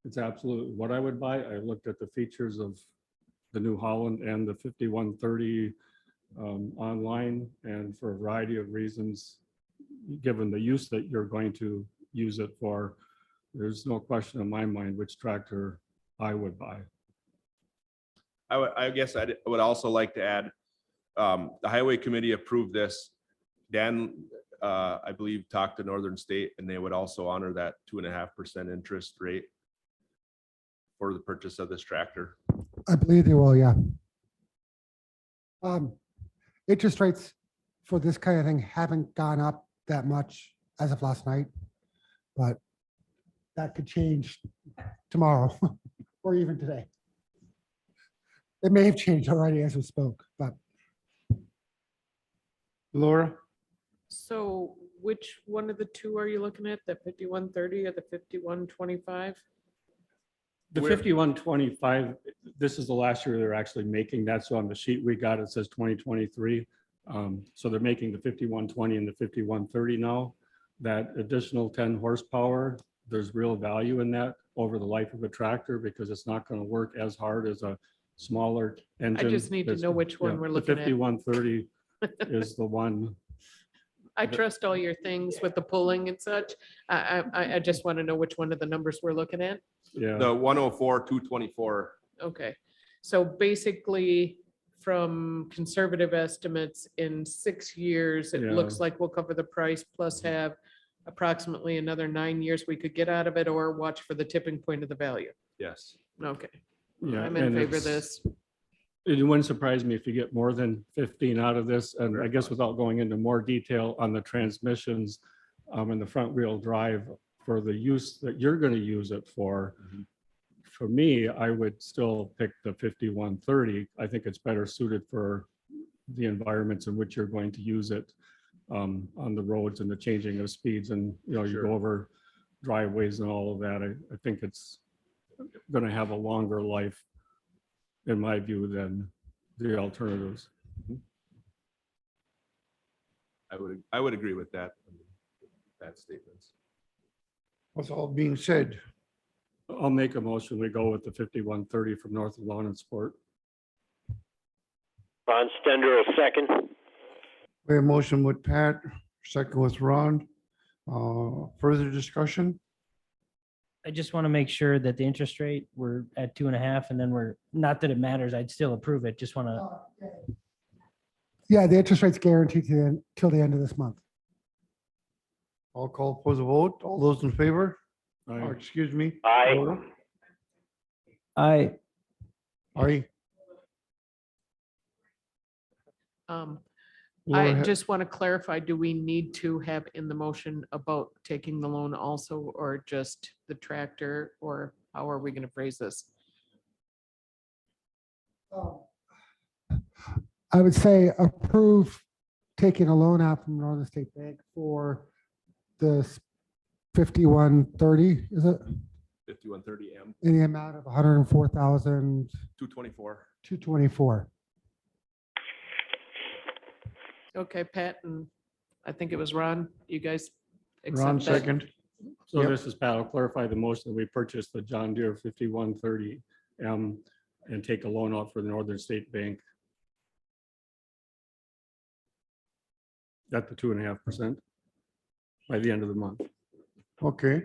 it's absolutely what I would buy. I looked at the features of the New Holland and the 5130 online, and for a variety of reasons, given the use that you're going to use it for, there's no question in my mind which tractor I would buy. I guess I would also like to add, the highway committee approved this. Dan, I believe, talked to Northern State, and they would also honor that 2.5% interest rate for the purchase of this tractor. I believe they will, yeah. Interest rates for this kind of thing haven't gone up that much as of last night, but that could change tomorrow or even today. It may have changed already as we spoke, but. Laura? So which one of the two are you looking at, the 5130 or the 5125? The 5125, this is the last year they're actually making that. So on the sheet we got, it says 2023. So they're making the 5120 and the 5130 now. That additional 10 horsepower, there's real value in that over the life of a tractor, because it's not going to work as hard as a smaller engine. I just need to know which one we're looking The at. 5130 is the one. I trust all your things with the pulling and such. I just want to know which one of the numbers we're looking at. Yeah. The 104, 224. Okay, so basically, from conservative estimates, in 6 years, it Yeah. looks like we'll cover the price plus have approximately another 9 years we could get out of it, or watch for the tipping point of the value. Yes. Okay, Yeah, I'm in and favor of it's- this. It wouldn't surprise me if you get more than 15 out of this. And I guess without going into more detail on the transmissions and the front wheel drive for the use that you're going to use it for, for me, I would still pick the 5130. I think it's better suited for the environments in which you're going to use it on the roads and the changing of speeds. And, you go over driveways and all of that. I think it's going to have a longer life, in my view, than the alternatives. I would agree with that statements. What's all being said? I'll make a motion. We go with the 5130 from Northern Lawn and Sport. Ron Stender will second. We have a motion with Pat, second with Ron. Further discussion? I just want to make sure that the interest rate, we're at 2.5, and then we're, not that it matters, I'd still approve it. Just want to, Yeah, the interest rate's guaranteed till the end of this month. I'll call for the vote. All those in favor? Aye. Or excuse me? Aye. Laura? I, Aye. Laura I ha- just want to clarify, do we need to have in the motion about taking the loan also, or just the tractor, or how are we going to phrase this? I would say approve taking a loan out from Northern State Bank for the 5130, is it? 5130M, In the amount of 104,224. 224. Okay, Pat, and I think it was Ron, you guys Ron, accept that? second. So Yep. this is Pat. I'll clarify the motion that we purchased the John Deere 5130 and take a loan out for the Northern State Bank at the 2.5% by the end of the month. Okay.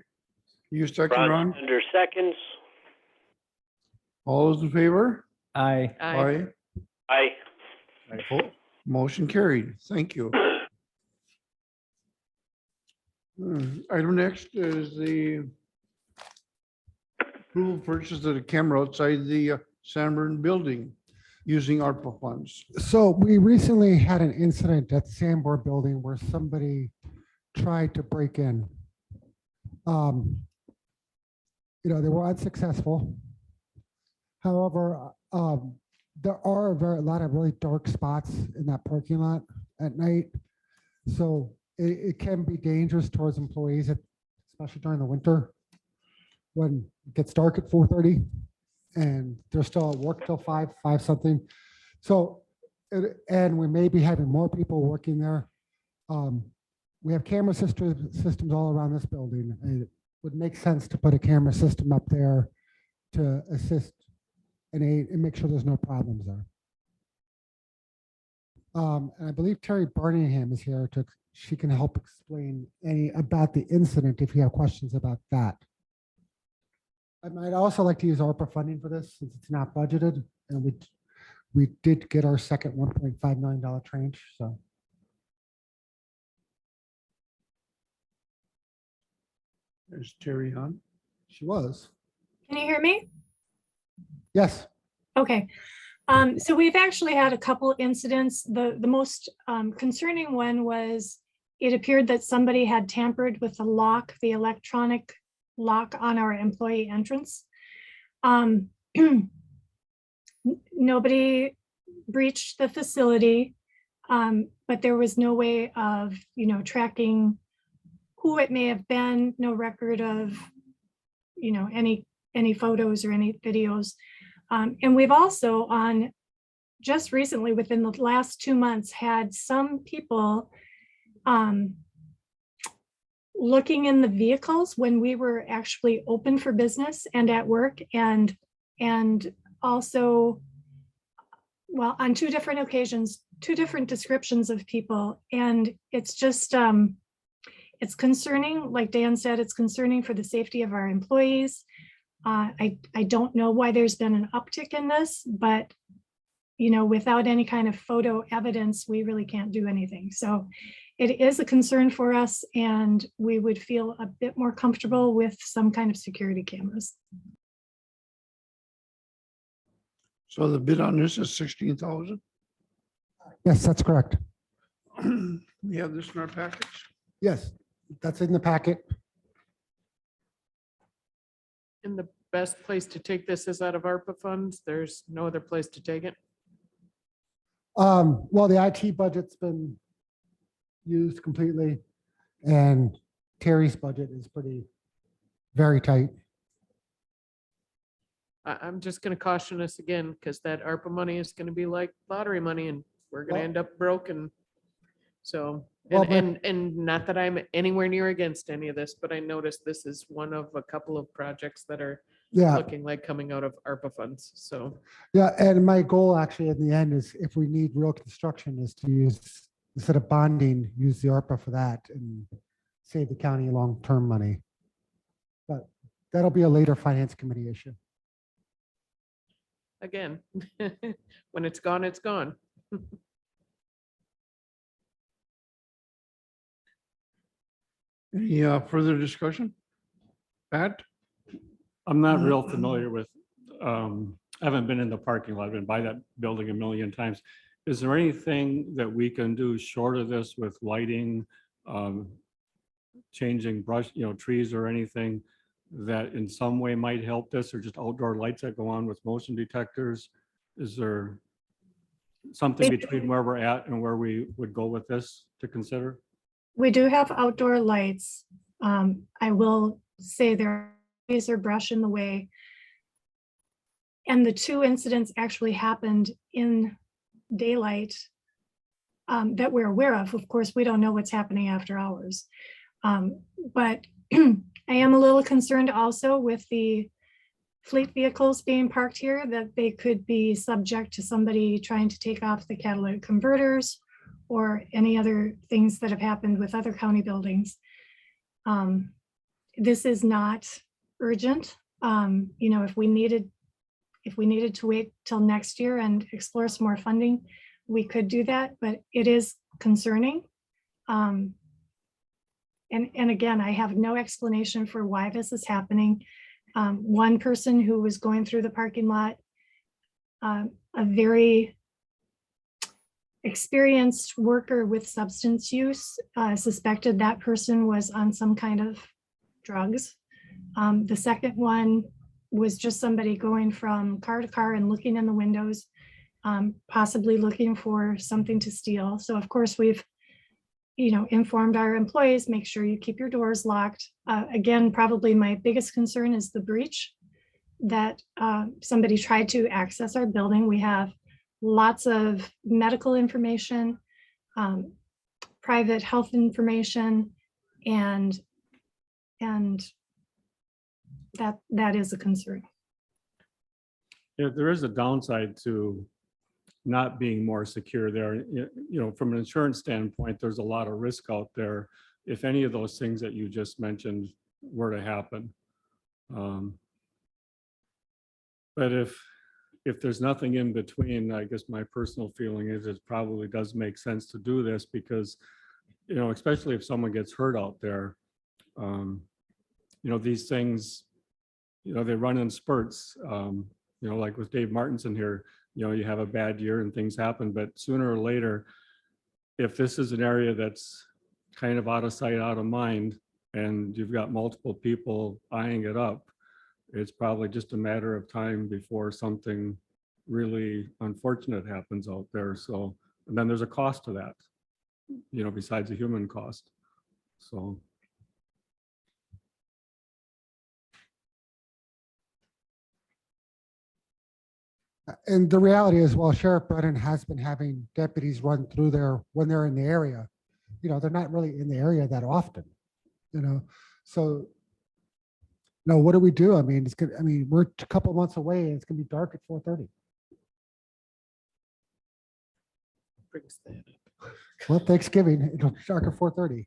You second, Ron Ron? Stender seconds. All those in favor? Aye. Aye. Aye. Motion carried. Thank you. Item next is the approval purchase of the camera outside the Sanborn building using ARPA funds. So we recently had an incident at the Sanborn building where somebody tried to break in. They were unsuccessful. However, there are a lot of really dark spots in that parking lot at night. So it can be dangerous towards employees, especially during the winter when it gets dark at 4:30 and they're still at work till 5 something. So, and we may be having more people working there. We have camera systems all around this building. And it would make sense to put a camera system up there to assist and aid and make sure there's no problems there. And I believe Terry Birmingham is here she can help explain about the incident if you have questions about that. I might also like to use ARPA funding for this since it's not budgeted, and we did get our second $1.5 million tranche, so. There's Terry on. She was. Can you hear me? Yes. Okay. So we've actually had a couple incidents. The most concerning one was it appeared that somebody had tampered with the electronic lock on our employee entrance. Nobody breached the facility, but there was no way of, tracking who it may have been, no record of, any photos or any videos. And we've also just recently, within the last 2 months, had some people looking in the vehicles when we were actually open for business and at work, and also, well, on 2 different occasions, 2 different descriptions of people. And it's just, it's concerning. Like Dan said, it's concerning for the safety of our employees. I don't know why there's been an uptick in this, but without any kind of photo evidence, we really can't do anything. So it is a concern for us, and we would feel a bit more comfortable with some kind of security cameras. So the bid on this is 16,000. Yes, that's correct. We have this in our package. Yes, that's in the packet. And the best place to take this is out of ARPA funds. There's no other place to take it. Well, the IT budget's been used completely, and Terry's budget is very tight. I'm just going to caution us again, because that ARPA money is going to be like lottery money, and we're going to end up broken. So, and not that I'm anywhere near against any of this, but I noticed this is one of a couple of projects that are looking like coming out of ARPA funds. So, yeah, and my goal actually in the end is, if we need real construction, is to use, instead of bonding, use the ARPA for that and save the county long-term money. But that'll be a later finance committee issue. again, when it's gone, it's gone. Any further discussion? Pat? I'm not real familiar with, I haven't been in the parking lot, I've been by that building a million times. Is there anything that we can do short of this with lighting, changing brush, trees or anything that in some way might help this, or just outdoor lights that go on with motion detectors? Is there something between where we're at and where we would go with this to consider? We do have outdoor lights. I will say there is brush in the way. And the 2 incidents actually happened in daylight that we're aware of. Of course, we don't know what's happening after hours. But I am a little concerned also with the fleet vehicles being parked here, that they could be subject to somebody trying to take off the catalytic converters or any other things that have happened with other county buildings. This is not urgent. If we needed if we needed to wait till next year and explore some more funding, we could do that, but it is concerning. And again, I have no explanation for why this is happening. One person who was going through the parking lot, a very experienced worker with substance use, suspected that person was on some kind of drugs. The second one was just somebody going from car to car and looking in the windows, possibly looking for something to steal. So of course we've, informed our employees, make sure you keep your doors locked. Again, probably my biggest concern is the breach that somebody tried to access our building. We have lots of medical information, private health information, and that is a concern. Yeah, there is a downside to not being more secure there. From an insurance standpoint, there's a lot of risk out there if any of those things that you just mentioned were to happen. But if there's nothing in between, I guess my personal feeling is it probably does make sense to do this because, especially if someone gets hurt out there, these things, they run in spurts. Like with Dave Martinson here, you have a bad year and things happen, but sooner or later, if this is an area that's kind of out of sight, out of mind, and you've got multiple people eyeing it up, it's probably just a matter of time before something really unfortunate happens out there. So, and then there's a cost to that, besides the human cost. So. And the reality is, while Sheriff Brennan has been having deputies run through there when they're in the area, they're not really in the area that often, so what do we do? I mean, we're a couple of months away and it's gonna be dark at 4:30. Brings that up. Well, Thanksgiving, it'll be dark at 4:30,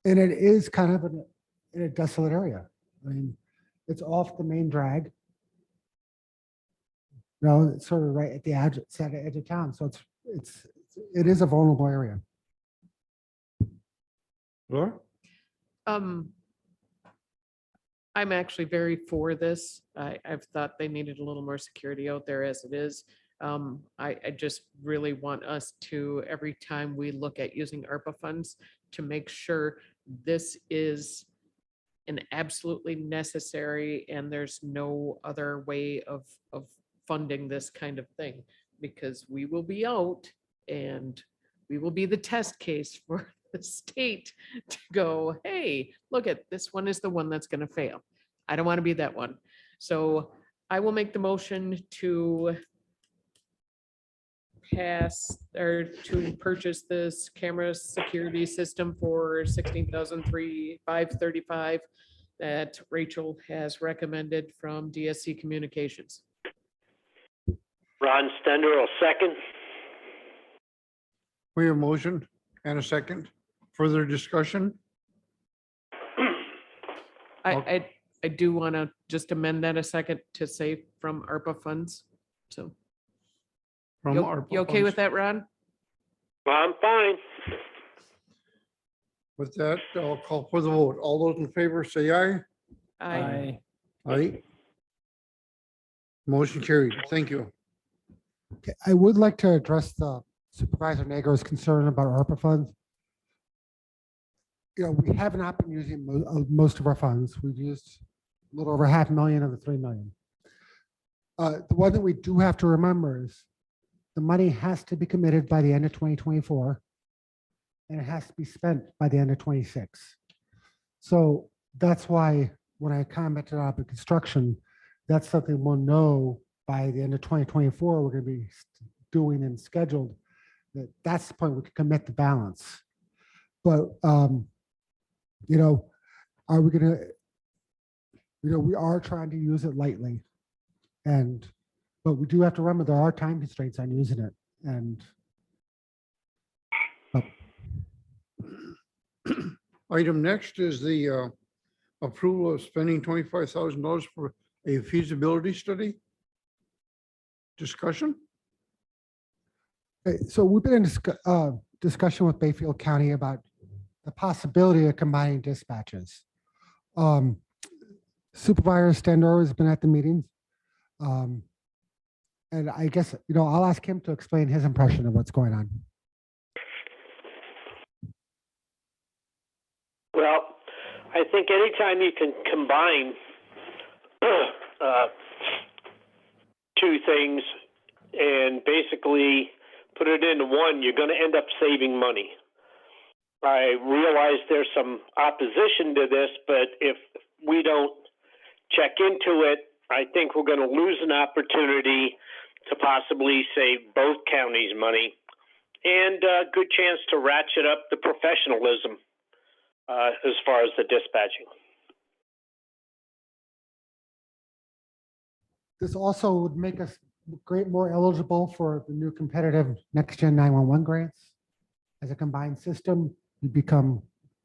and it is kind of in a desolate area. I mean, it's off the main drag. It's sort of right at the edge of town. So it is a vulnerable area. Laura? I'm actually very for this. I've thought they needed a little more security out there as it is. I just really want us to, every time we look at using ARPA funds, to make sure this is an absolutely necessary and there's no other way of funding this kind of thing, because we will be out and we will be the test case for the state to go, hey, look at this one is the one that's going to fail. I don't want to be that one. So I will make the motion to pass or to purchase this camera security system for $16,535 that Rachel has recommended from DSC Communications. Ron Stender will second. We have a motion and a second. Further discussion? I do want to just amend that a second to say from ARPA funds. So From you ARPA okay funds. with that, Ron? I'm fine. With that, I'll call for the vote. All those in favor say aye. I Aye. Motion carried. Thank you. Okay, I would like to address the Supervisor Nagro's concern about ARPA funds. We have not been using most of our funds. We've used a little over $500,000 of the $3 million. The one that we do have to remember is the money has to be committed by the end of 2024, and it has to be spent by the end of 26. So that's why when I commented on the construction, that's something we'll know by the end of 2024, we're going to be doing and scheduled. That's the point we can commit the balance. But, are we going to, we are trying to use it lightly. But we do have to remember there are time constraints on using it. And Item next is the approval of spending $25,000 for a feasibility study. Discussion? Okay, so we've been in discussion with Bayfield County about the possibility of combining dispatches. Supervisor Stendor has been at the meetings. And I guess, I'll ask him to explain his impression of what's going on. Well, I think anytime you can combine two things and basically put it into one, you're going to end up saving money. I realize there's some opposition to this, but if we don't check into it, I think we're going to lose an opportunity to possibly save both counties money and a good chance to ratchet up the professionalism as far as the dispatching. This also would make us more eligible for the new competitive Next Gen 911 grants. As a combined system, you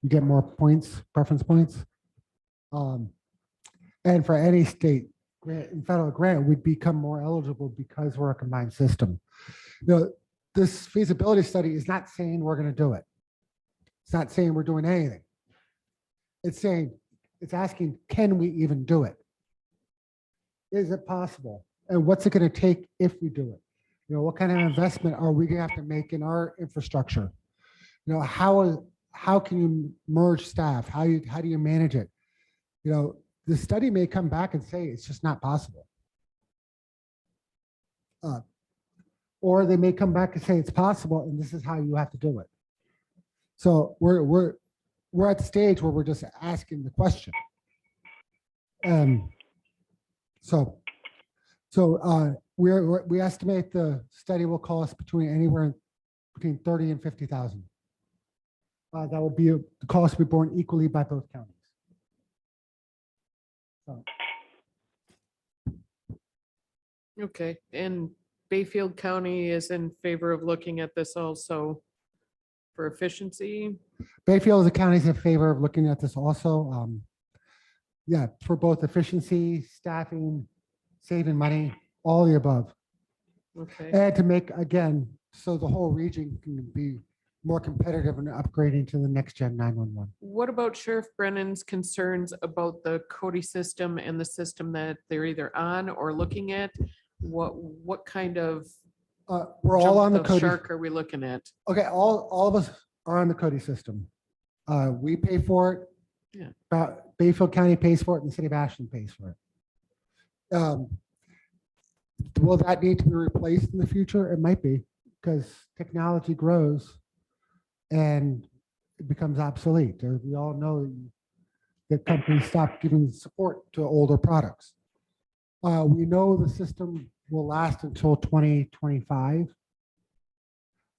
get more points, preference points. And for any state grant and federal grant, we'd become more eligible because we're a combined system. This feasibility study is not saying we're going to do it. It's not saying we're doing anything. It's asking, can we even do it? Is it possible? And what's it going to take if we do it? What kind of investment are we going to have to make in our infrastructure? How can you merge staff? How do you manage it? The study may come back and say it's just not possible. Or they may come back and say it's possible and this is how you have to do it. So we're at the stage where we're just asking the question. We estimate the study will cost anywhere between 30 and 50,000. That would be the cost will be borne equally by both counties. Okay, and Bayfield County is in favor of looking at this also for efficiency. Bayfield is the county's in favor of looking at this also. Yeah, for both efficiency, staffing, saving money, all the above. Okay, And to make, again, so the whole region can be more competitive and upgrading to the Next Gen 911. what about Sheriff Brennan's concerns about the Cody system and the system that they're either on or looking at? What kind of We're all on the jump Cody. shark are we looking at? Okay, all of us are on the Cody system. We pay for it. Yeah. Bayfield County pays for it and the city of Ashland pays for it. Will that need to be replaced in the future? It might be, because technology grows and it becomes obsolete. We all know that companies stop giving support to older products. We know the system will last until 2025.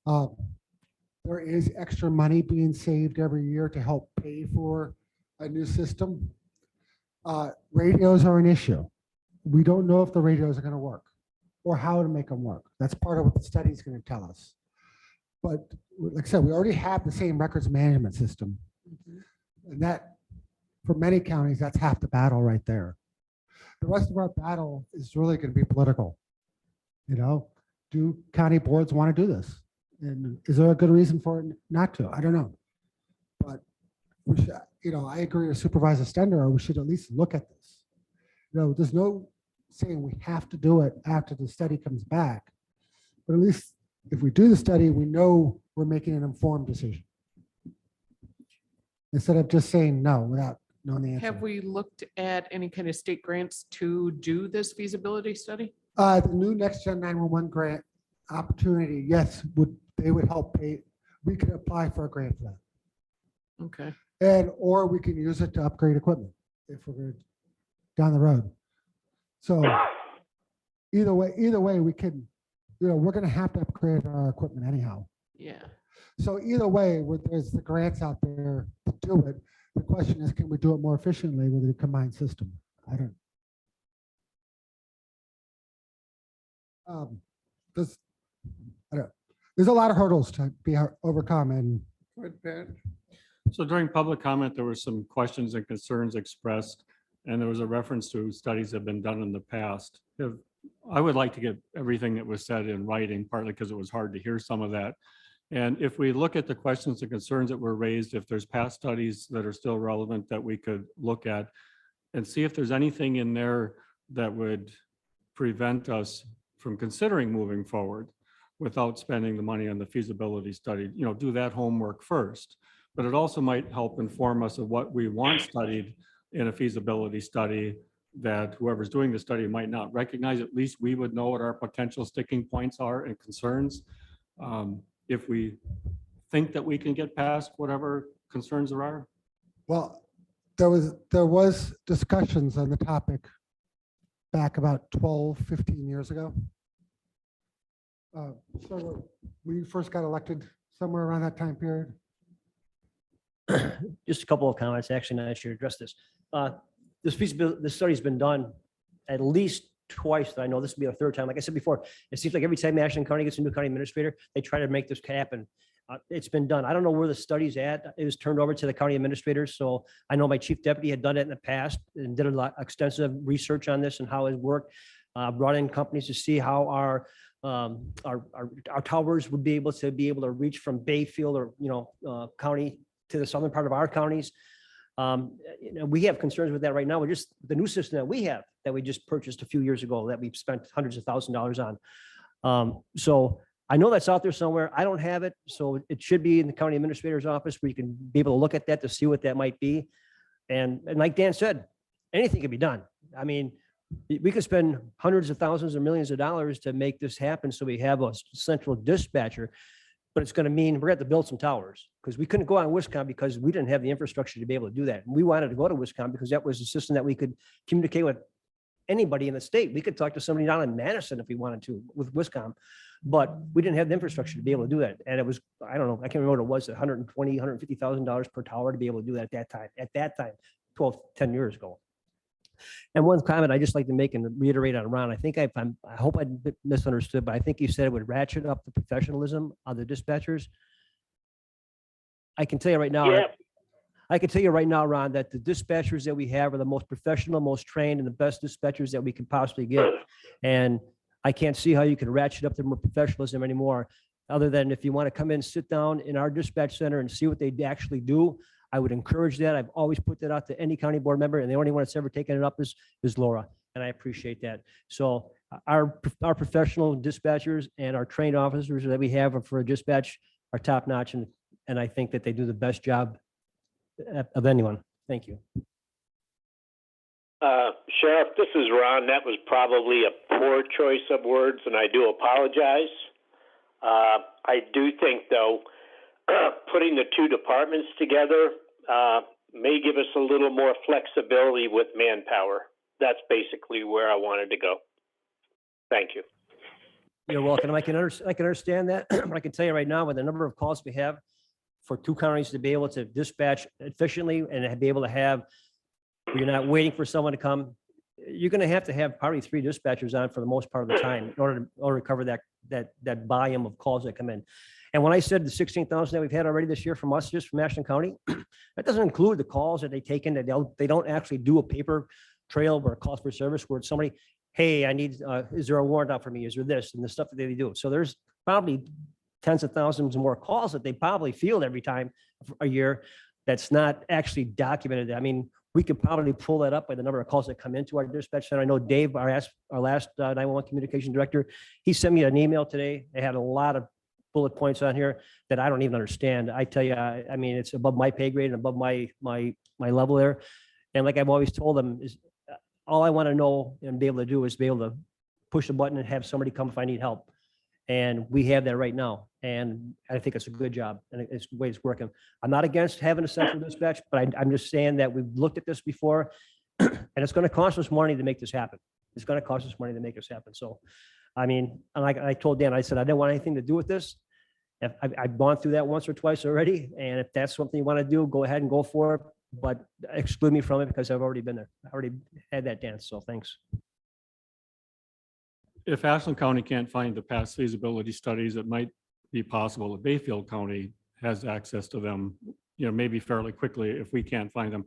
There is extra money being saved every year to help pay for a new system. Radios are an issue. We don't know if the radios are going to work or how to make them work. That's part of what the study is going to tell us. But like I said, we already have the same records management system. And that, for many counties, that's half the battle right there. The rest of our battle is really going to be political. Do county boards want to do this? And is there a good reason for it not to? I don't know. But we should, I agree with Supervisor Stender, we should at least look at this. There's no saying we have to do it after the study comes back. But at least if we do the study, we know we're making an informed decision. Instead of just saying no without knowing the answer. Have we looked at any kind of state grants to do this feasibility study? The new Next Gen 911 grant opportunity, yes, they would help pay. We could apply for a grant for that. Okay. Or we can use it to upgrade equipment if we're down the road. So either way, we can, we're going to have to upgrade our equipment anyhow. Yeah. So either way, there's the grants out there to do it. The question is, can we do it more efficiently with a combined system? I don't. There's a lot of hurdles to be overcome, and Go ahead, Pat. So during public comment, there were some questions and concerns expressed, and there was a reference to studies that have been done in the past. I would like to get everything that was said in writing, partly because it was hard to hear some of that. And if we look at the questions and concerns that were raised, if there's past studies that are still relevant that we could look at and see if there's anything in there that would prevent us from considering moving forward without spending the money on the feasibility study, do that homework first. But it also might help inform us of what we want studied in a feasibility study that whoever's doing the study might not recognize. At least we would know what our potential sticking points are and concerns. If we think that we can get past whatever concerns there are. Well, there was discussions on the topic back about 12, 15 years ago. So when you first got elected, somewhere around that time period. Just a couple of comments, actually, now I should address this. This study's been done at least twice that I know. This will be the third time. Like I said before, it seems like every time Ashland County gets a new county administrator, they try to make this happen. It's been done. I don't know where the study's at. It was turned over to the county administrators. So I know my chief deputy had done it in the past and did a lot extensive research on this and how it worked. Brought in companies to see how our towers would be able to reach from Bayfield or county to the southern part of our counties. We have concerns with that right now. We're just the new system that we have that we just purchased a few years ago that we've spent hundreds of thousands of dollars on. So I know that's out there somewhere. I don't have it. So it should be in the county administrator's office where you can be able to look at that to see what that might be. And like Dan said, anything can be done. I mean, we could spend hundreds of thousands or millions of dollars to make this happen. So we have a central dispatcher, but it's going to mean we're going to have to build some towers because we couldn't go on Wisconsin because we didn't have the infrastructure to be able to do that. And we wanted to go to Wisconsin because that was a system that we could communicate with anybody in the state. We could talk to somebody down in Madison if we wanted to with Wisconsin, but we didn't have the infrastructure to be able to do that. And it was, I don't know, I can't remember what it was, $120,000, $150,000 per tower to be able to do that at that time, 10 years ago. And one comment I just like to make and reiterate on Ron, I think I hope I misunderstood, but I think you said it would ratchet up the professionalism of the dispatchers. I can tell you right now, Ron, that the dispatchers that we have are the most professional, most trained, and the best dispatchers that we can possibly get. And I can't see how you can ratchet up their professionalism anymore, other than if you want to come in, sit down in our dispatch center and see what they actually do. I would encourage that. I've always put that out to any county board member, and the only one that's ever taken it up is Laura, and I appreciate that. So our professional dispatchers and our trained officers that we have for a dispatch are top notch, and I think that they do the best job of anyone. Thank you. Sheriff, this is Ron. That was probably a poor choice of words, and I do apologize. I do think, though, putting the two departments together may give us a little more flexibility with manpower. That's basically where I wanted to go. Thank you. You're welcome. I can understand that. I can tell you right now, with the number of calls we have for two counties to be able to dispatch efficiently and be able to have, you're not waiting for someone to come. You're going to have probably 3 dispatchers on for the most part of the time in order to cover that volume of calls that come in. And when I said the 16,000 that we've had already this year from us, just from Ashland County, that doesn't include the calls that they take in, that they don't actually do a paper trail or a calls for service where it's somebody, hey, I need, is there a warrant out for me? Is there this? And the stuff that they do. So there's probably tens of thousands more calls that they probably field every time a year that's not actually documented. I mean, we could probably pull that up by the number of calls that come into our dispatch center. I know Dave, our last 911 communication director, he sent me an email today. They had a lot of bullet points on here that I don't even understand. I tell you, I mean, it's above my pay grade and above my level there. And like I've always told them, is all I want to know and be able to do is be able to push the button and have somebody come if I need help. And we have that right now. And I think it's a good job and it's the way it's working. I'm not against having a central dispatch, but I'm just saying that we've looked at this before and it's going to cost us money to make this happen. It's going to cost us money to make this happen. So, I mean, like I told Dan, I said, I didn't want anything to do with this. I've gone through that once or twice already. And if that's something you want to do, go ahead and go for it, but exclude me from it because I've already been there. I already had that dance. So thanks. If Ashland County can't find the past feasibility studies, it might be possible that Bayfield County has access to them maybe fairly quickly if we can't find them.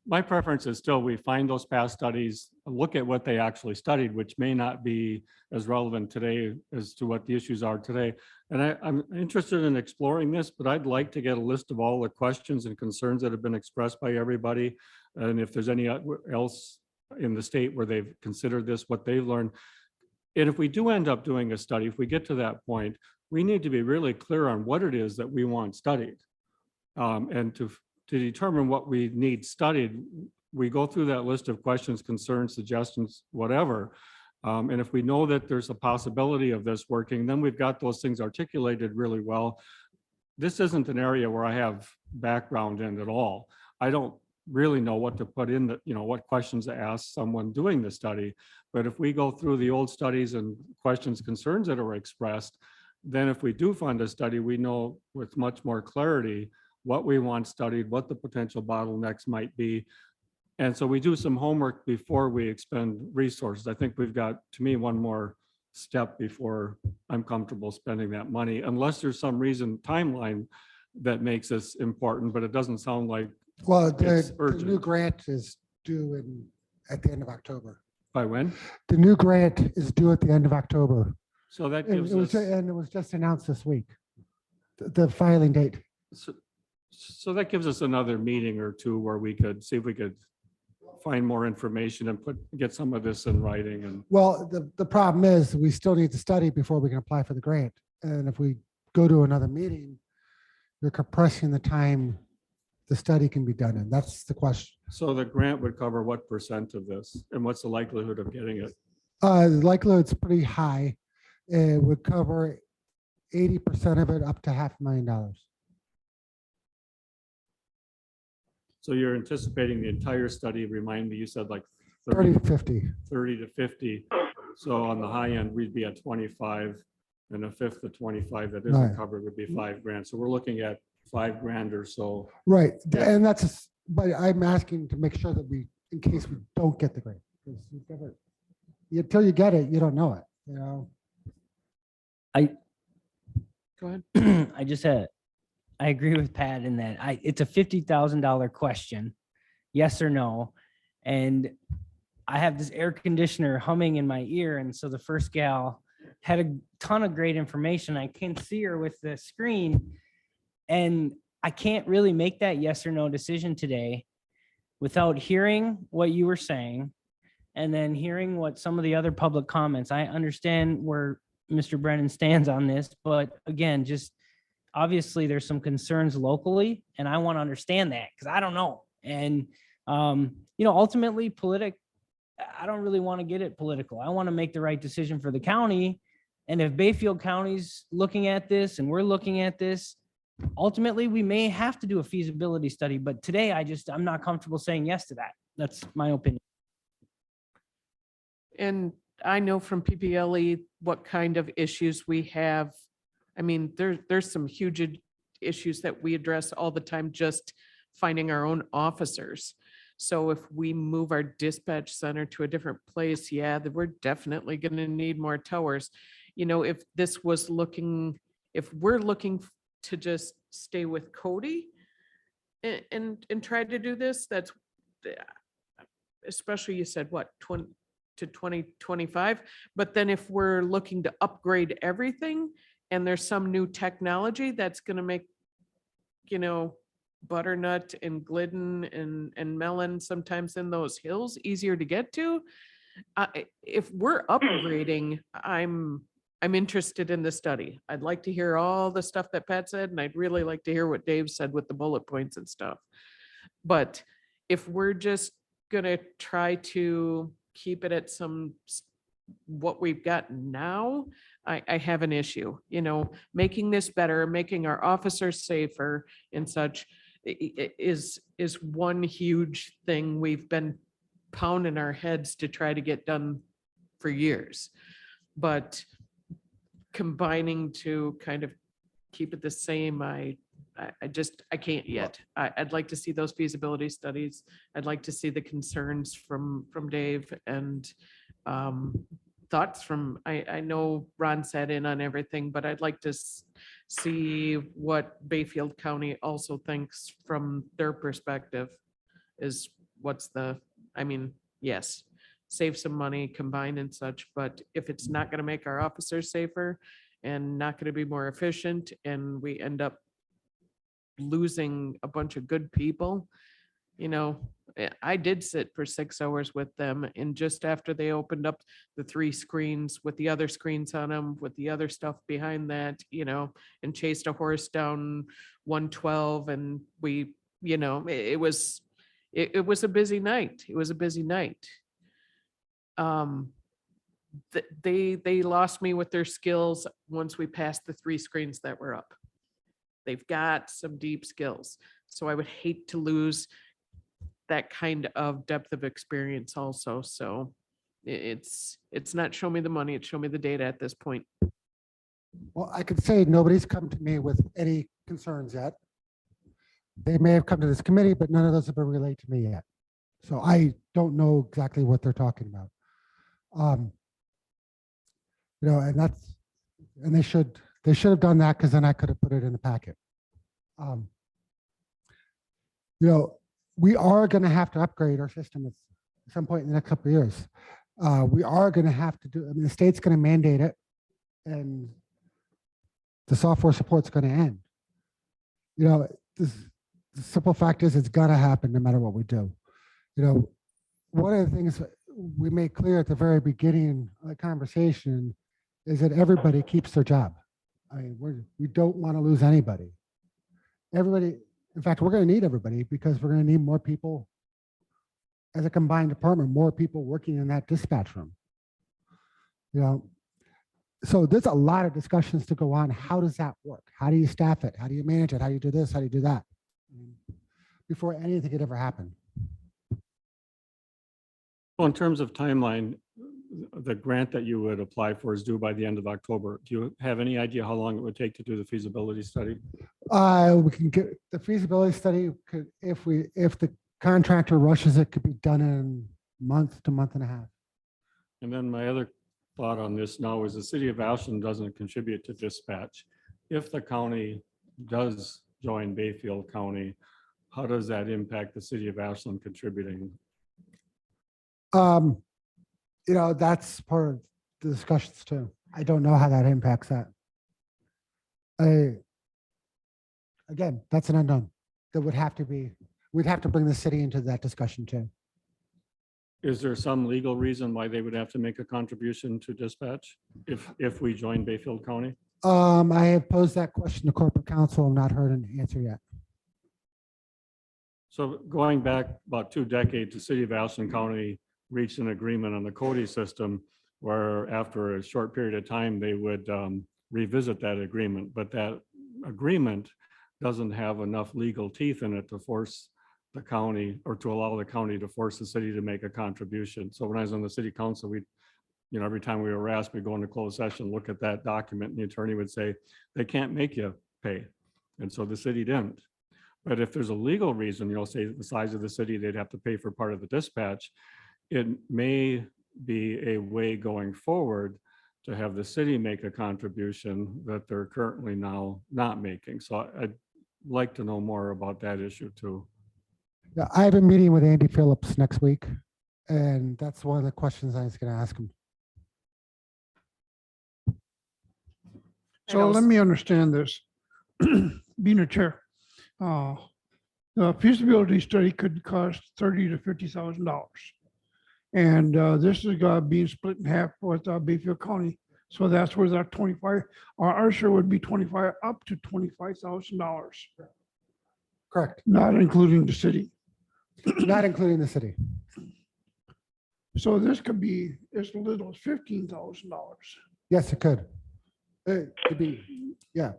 My preference is still we find those past studies, look at what they actually studied, which may not be as relevant today as to what the issues are today. And I'm interested in exploring this, but I'd like to get a list of all the questions and concerns that have been expressed by everybody. And if there's any else in the state where they've considered this, what they've learned. And if we do end up doing a study, if we get to that point, we need to be really clear on what it is that we want studied. And to determine what we need studied, we go through that list of questions, concerns, suggestions, whatever. And if we know that there's a possibility of this working, then we've got those things articulated really well. This isn't an area where I have background in at all. I don't really know what to put in, what questions to ask someone doing the study. But if we go through the old studies and questions, concerns that are expressed, then if we do fund a study, we know with much more clarity what we want studied, what the potential bottlenecks might be. And so we do some homework before we expend resources. I think we've got, to me, one more step before I'm comfortable spending that money, unless there's some reason timeline that makes this important, but it doesn't sound like Well, it's the urgent. new grant is due at the end of October. By when? The new grant is due at the end of October. So that And gives it was, us, and it was just announced this week, the filing date. so that gives us another meeting or two where we could see if we could find more information and get some of this in writing. And Well, the problem is we still need to study before we can apply for the grant. And if we go to another meeting, you're compressing the time the study can be done in. That's the question. so the grant would cover what % of this, and what's the likelihood of getting it? The likelihood's pretty high. It would cover 80% of it, up to $500,000. So you're anticipating the entire study, remind me, you said like 30 to 50. 30 to 50. So on the high end, we'd be at 25, and a fifth of 25 that isn't Right. covered would be $5,000. So we're looking at $5,000 or so. Right, Yeah. and but I'm asking to make sure that in case we don't get the grant. Because until you get it, you don't know it, Go ahead. I agree with Pat in that it's a $50,000 question, yes or no. And I have this air conditioner humming in my ear. And so the first gal had a ton of great information. I can see her with the screen, and I can't really make that yes or no decision today without hearing what you were saying and then hearing what some of the other public comments. I understand where Mr. Brennan stands on this, but again, just obviously there's some concerns locally, and I want to understand that because I don't know. And, ultimately I don't really want to get it political. I want to make the right decision for the county. And if Bayfield County's looking at this and we're looking at this, ultimately we may have to do a feasibility study. But today I'm not comfortable saying yes to that. That's my opinion. And I know from PPLE what kind of issues we have. I mean, there's some huge issues that we address all the time, just finding our own officers. So if we move our dispatch center to a different place, we're definitely going to need more towers. If we're looking to just stay with Cody and try to do this, that's especially you said what, 20 to 2025. But then if we're looking to upgrade everything and there's some new technology that's going to make, butternut and Glidden and melon sometimes in those hills easier to get to. If we're upgrading, I'm interested in the study. I'd like to hear all the stuff that Pat said, and I'd really like to hear what Dave said with the bullet points and stuff. But if we're just gonna try to keep it at what we've got now, I have an issue, making this better, making our officers safer and such is one huge thing we've been pounding our heads to try to get done for years. But combining to kind of keep it the same, I can't yet. I'd like to see those feasibility studies. I'd like to see the concerns from Dave and thoughts from, I know Ron sat in on everything, but I'd like to see what Bayfield County also thinks from their perspective is what's the, I mean, yes, save some money combined and such, but if it's not gonna make our officers safer and not gonna be more efficient, and we end up losing a bunch of good people, you know, I did sit for 6 hours with them, and just after they opened up the 3 screens with the other screens on them, with the other stuff behind that, you know, and chased a horse down 112, and we, you know, it was a busy night. It was a busy night. They lost me with their skills once we passed the 3 screens that were up. They've got some deep skills, so I would hate to lose that kind of depth of experience also. So it's not show me the money, it's show me the data at this point. Well, I could say nobody's come to me with any concerns yet. They may have come to this committee, but none of those have been relayed to me yet. So I don't know exactly what they're talking about. You know, and they should have done that, because then I could have put it in the packet. You know, we are going to have to upgrade our system at some point in the next couple of years. We are going to have to do, I mean, the state's going to mandate it, and the software support's going to end. You know, the simple fact is it's got to happen no matter what we do. You know, one of the things we made clear at the very beginning of the conversation is that everybody keeps their job. I mean, we don't want to lose anybody. Everybody, in fact, we're going to need everybody, because we're going to need more people as a combined department, more people working in that dispatch room. You know, so there's a lot of discussions to go on. How does that work? How do you staff it? How do you manage it? How do you do this? How do you do that? Before anything could ever happen. Well, in terms of timeline, the grant that you would apply for is due by the end of October. Do you have any idea how long it would take to do the feasibility study? We can get the feasibility study. Could, if the contractor rushes it, could be done in a month to month and a half. And then my other thought on this now is the city of Ashland doesn't contribute to dispatch. If the county does join Bayfield County, how does that impact the city of Ashland contributing? You know, that's part of the discussions too. I don't know how that impacts that. Again, that's an unknown. That would have to be, we'd have to bring the city into that discussion too. Is there some legal reason why they would have to make a contribution to dispatch if we join Bayfield County? I have posed that question to corporate counsel and not heard an answer yet. So going back about 2 decades, the city of Ashland County reached an agreement on the Cody system where after a short period of time, they would revisit that agreement. But that agreement doesn't have enough legal teeth in it to force the county or to allow the county to force the city to make a contribution. So when I was on the city council, we, you know, every time we were asked, we go into closed session, look at that document, and the attorney would say, they can't make you pay. And so the city didn't. But if there's a legal reason, you know, say the size of the city, they'd have to pay for part of the dispatch. It may be a way going forward to have the city make a contribution that they're currently now not making. So I'd like to know more about that issue too. Yeah, I have a meeting with Andy Phillips next week, and that's one of the questions I was going to ask him. So let me understand this. Being a chair, the feasibility study could cost $30,000 to $50,000. And this is being split in half with Bayfield County. So that's where that 25, our share would be 25 up to $25,000. Correct. Not including the city. Not including the city. So this could be as little as $15,000. Yes, it could. It could be, yeah.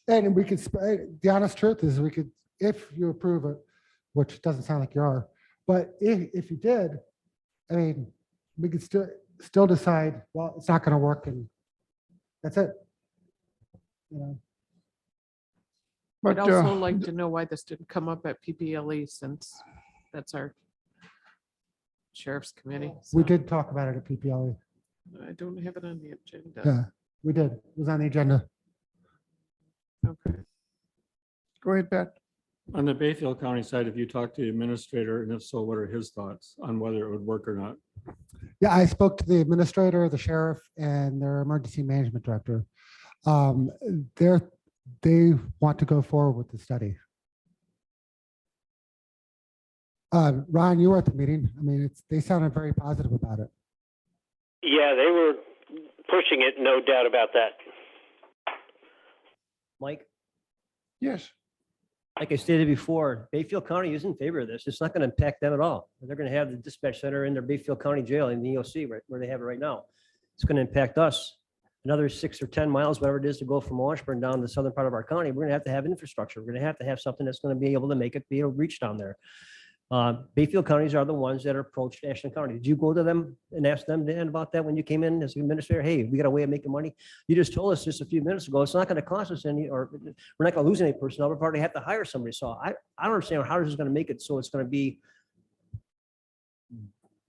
And we could, the honest truth is we could, if you approve it, which doesn't sound like you are, but if you did, I mean, we could still decide, well, it's not going to work, and that's it. You know. I'd But also like to know why this didn't come up at PPLE, since that's our sheriff's committee. We so. did talk about it at PPLE. I don't have it on the agenda. Yeah, we did. It was on the agenda. Okay. Go ahead, Pat. On the Bayfield County side, if you talk to the administrator, and if so, what are his thoughts on whether it would work or not? Yeah, I spoke to the administrator, the sheriff, and their emergency management director. They want to go forward with the study. Ron, you were at the meeting. I mean, they sounded very positive about it. Yeah, they were pushing it, no doubt about that. Mike, Yes. like I stated before, Bayfield County is in favor of this. It's not going to impact them at all. They're going to have the dispatch center in their Bayfield County jail in the EOC where they have it right now. It's going to impact us. Another 6 or 10 miles, whatever it is, to go from Washburn down to the southern part of our county. We're going to have infrastructure. We're going to have something that's going to be able to make it be able to reach down there. Bayfield counties are the ones that are approached Ashland County. Did you go to them and ask them, Dan, about that when you came in as administrator? Hey, we got a way of making money. You just told us just a few minutes ago, it's not going to cost us any, or we're not going to lose any personnel. We're probably have to hire somebody. So I don't understand how this is going to make it so it's going to be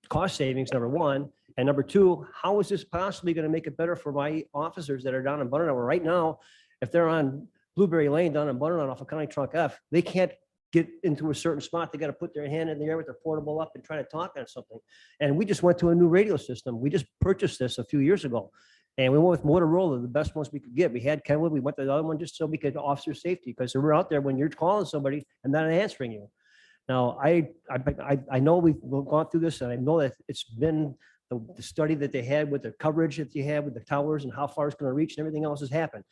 cost savings, number one. And number two, how is this possibly going to make it better for my officers that are down in Butternut? Right now, if they're on Blueberry Lane down in Butternut off of County Trunk F, they can't get into a certain spot. They got to put their hand in the air with their portable up and try to talk on something. And we just went to a new radio system. We just purchased this a few years ago. And we went with Motorola, the best ones we could get. We had Kenwood, we went to the other one just so we could officer safety, because we're out there when you're calling somebody and not answering you. Now, I know we've gone through this, and I know that it's been the study that they had with the coverage that you have with the towers and how far it's going to reach and everything else has happened.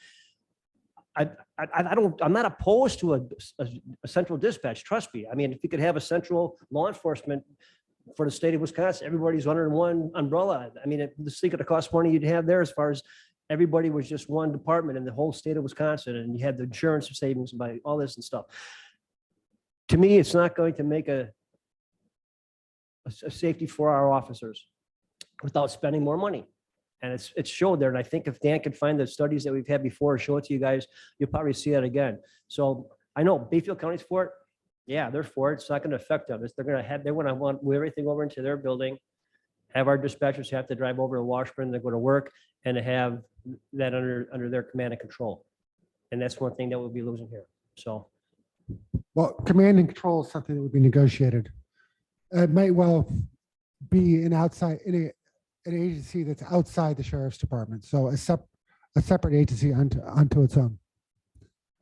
I'm not opposed to a central dispatch, trust me. I mean, if you could have a central law enforcement for the state of Wisconsin, everybody's under one umbrella. I mean, this thing could cost money you'd have there as far as everybody was just one department in the whole state of Wisconsin, and you had the insurance savings by all this and stuff. To me, it's not going to make a safety for our officers without spending more money. And it's showed there. And I think if Dan could find the studies that we've had before, show it to you guys, you'll probably see it again. So I know Bayfield County's for it. Yeah, they're for it. It's not going to affect them. They want to move everything over into their building, have our dispatchers have to drive over to Washburn, they go to work, and have that under their command and control. And that's one thing that we'll be losing here. So. Well, command and control is something that would be negotiated. It might well be an agency that's outside the sheriff's department. So a separate agency unto its own.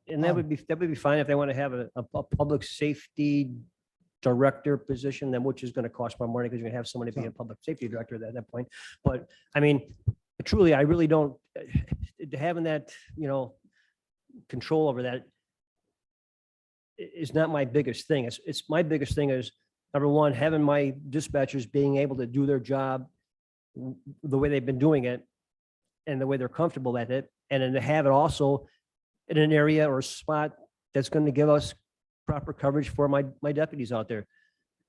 And that would be fine if they want to have a public safety director position, then which is going to cost more money because you're going to have somebody be a public safety director at that point. But I mean, truly, I really don't, having that, control over that is not my biggest thing. It's my biggest thing is, number one, having my dispatchers being able to do their job the way they've been doing it and the way they're comfortable at it. And then to have it also in an area or a spot that's going to give us proper coverage for my deputies out there.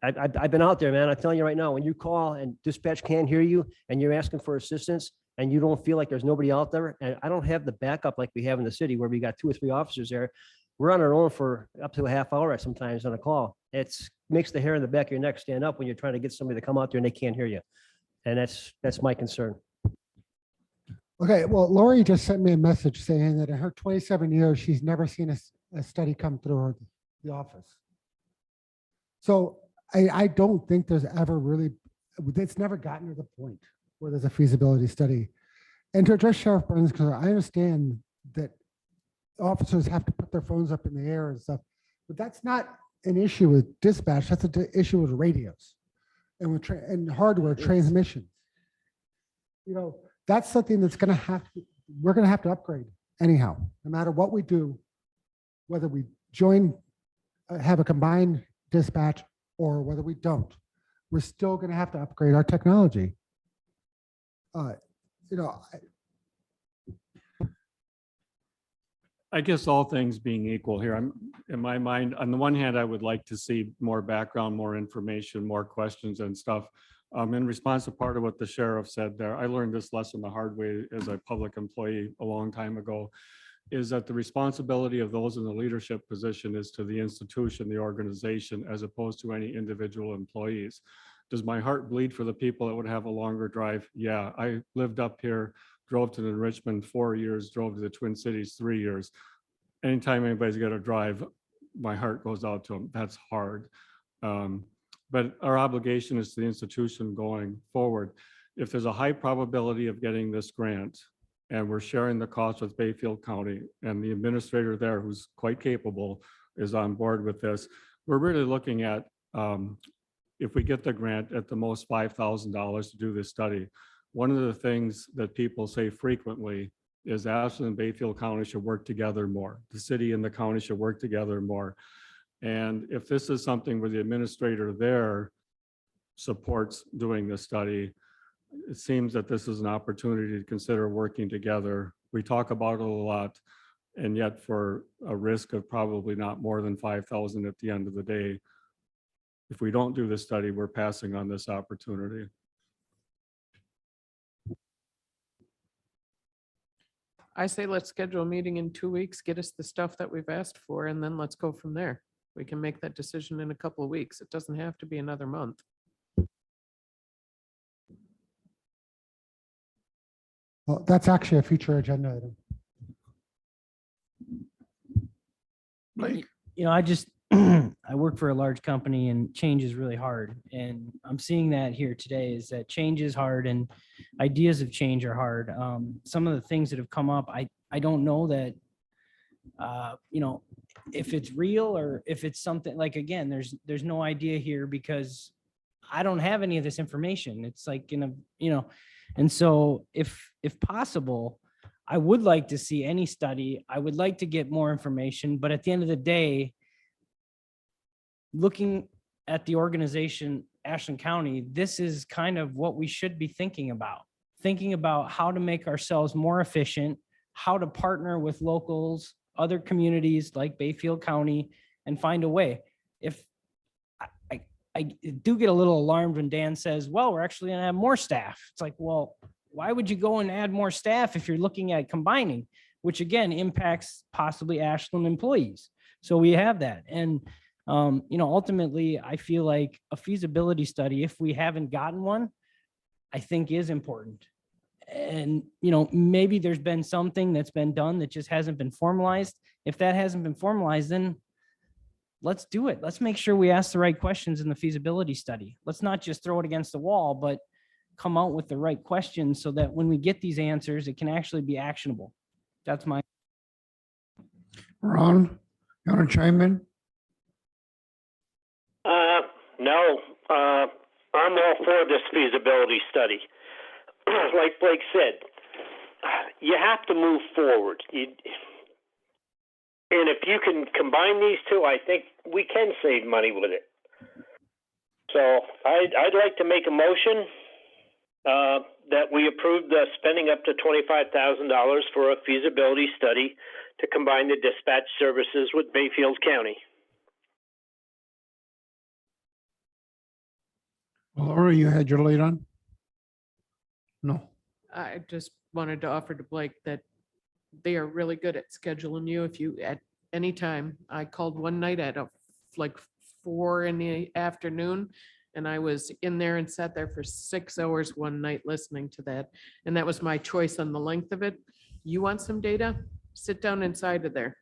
I've been out there, man. I'm telling you right now, when you call and dispatch can't hear you and you're asking for assistance and you don't feel like there's nobody out there, and I don't have the backup like we have in the city where we got 2 or 3 officers there. We're on our own for up to a half hour sometimes on a call. It makes the hair in the back of your neck stand up when you're trying to get somebody to come out there and they can't hear you. And that's my concern. Okay, well, Lori just sent me a message saying that in her 27 years, she's never seen a study come through the office. So I don't think there's ever really, it's never gotten to the point where there's a feasibility study. And to address Sheriff Burns, because I understand that officers have to put their phones up in the air and stuff, but that's not an issue with dispatch. That's an issue with radios and with and hardware transmissions. That's something that's going to we're going to have to upgrade anyhow, no matter what we do, whether we have a combined dispatch or whether we don't, we're still going to have to upgrade our technology. I guess all things being equal here, I'm in my mind, on the one hand, I would like to see more background, more information, more questions and stuff. In response to part of what the sheriff said there, I learned this lesson the hard way as a public employee a long time ago, is that the responsibility of those in the leadership position is to the institution, the organization, as opposed to any individual employees. Does my heart bleed for the people that would have a longer drive? Yeah, I lived up here, drove to the Richmond 4 years, drove to the Twin Cities 3 years. Anytime anybody's got to drive, my heart goes out to them. That's hard. But our obligation is to the institution going forward. If there's a high probability of getting this grant and we're sharing the cost with Bayfield County and the administrator there, who's quite capable, is on board with this, we're really looking at, if we get the grant, at the most $5,000 to do this study. One of the things that people say frequently is Ashland and Bayfield County should work together more. The city and the county should work together more. And if this is something where the administrator there supports doing this study, it seems that this is an opportunity to consider working together. We talk about it a lot, and yet for a risk of probably not more than 5,000 at the end of the day, if we don't do this study, we're passing on this opportunity. I say let's schedule a meeting in 2 weeks, get us the stuff that we've asked for, and then let's go from there. We can make that decision in a couple of weeks. It doesn't have to be another month. Well, that's actually a future agenda item. Blake? You know, I just, I work for a large company and change is really hard. And I'm seeing that here today is that change is hard and ideas of change are hard. Some of the things that have come up, I don't know that, you know, if it's real or if it's something like, again, there's no idea here because I don't have any of this information. It's like in a, you know, and so if possible, I would like to see any study. I would like to get more information, but at the end of the day, looking at the organization, Ashland County, this is kind of what we should be thinking about how to make ourselves more efficient, how to partner with locals, other communities like Bayfield County, and find a way. If I do get a little alarmed when Dan says, well, we're actually gonna have more staff. It's like, well, why would you go and add more staff if you're looking at combining, which again impacts possibly Ashland employees. So we have that. And you know, ultimately, I feel like a feasibility study, if we haven't gotten one, I think is important. And, you know, maybe there's been something that's been done that just hasn't been formalized. If that hasn't been formalized, then let's do it. Let's make sure we ask the right questions in the feasibility study. Let's not just throw it against the wall, but come out with the right questions so that when we get these answers, it can actually be actionable. That's my. Ron, you want to chime in? No, I'm all for this feasibility study. Like Blake said, you have to move forward. And if you can combine these two, I think we can save money with it. So I'd like to make a motion that we approve the spending up to $25,000 for a feasibility study to combine the dispatch services with Bayfield County. Laura, you had your light on? No. I just wanted to offer to Blake that they are really good at scheduling you. If you, at any time, I called one night at like 4 in the afternoon, and I was in there and sat there for 6 hours one night listening to that. And that was my choice on the length of it. You want some data? Sit down inside of there.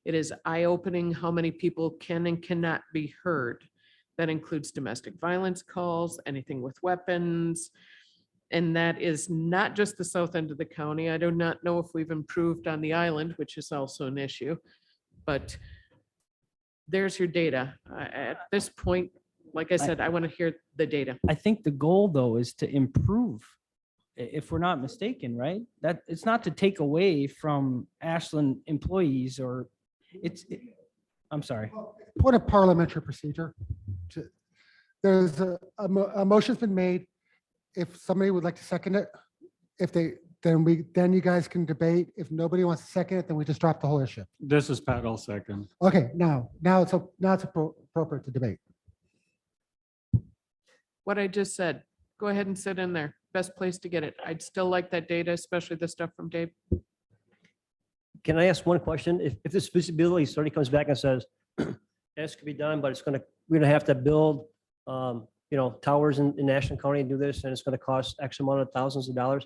It is eye-opening how many people can and cannot be heard. That includes domestic violence calls, anything with weapons. And that is not just the south end of the county. I do not know if we've improved on the island, which is also an issue, but there's your data. At this point, like I said, I want to hear the data. I think the goal though is to improve, if we're not mistaken, right? That it's not to take away from Ashland employees or I'm sorry. Point of parliamentary procedure. There's a motion's been made. If somebody would like to second it, then you guys can debate. If nobody wants to second it, then we just drop the whole issue. This is Pat, I'll second. Okay, now it's appropriate to debate. What I just said, go ahead and sit in there. Best place to get it. I'd still like that data, especially the stuff from Dave. Can I ask one question? If this feasibility study comes back and says, this could be done, but we're gonna have to build towers in National County and do this, and it's going to cost X amount of thousands of dollars.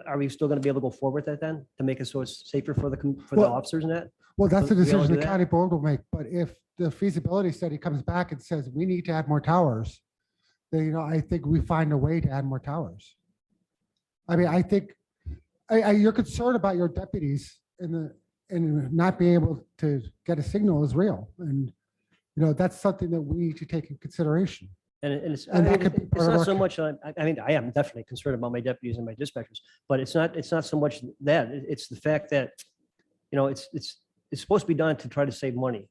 Are we still going to be able to go forward with that then, to make it so it's safer for the Well, officers and that? Well, that's the We all decision do the that? county board will make, but if the feasibility study comes back and says we need to add more towers, then, I think we find a way to add more towers. I mean, I think, you're concerned about your deputies and not being able to get a signal is real. And, that's something that we need to take in consideration. And it's, And that could be it's part of not our so co- much, I am definitely concerned about my deputies and my dispatchers, but it's not so much that, it's the fact that, it's supposed to be done to try to save money.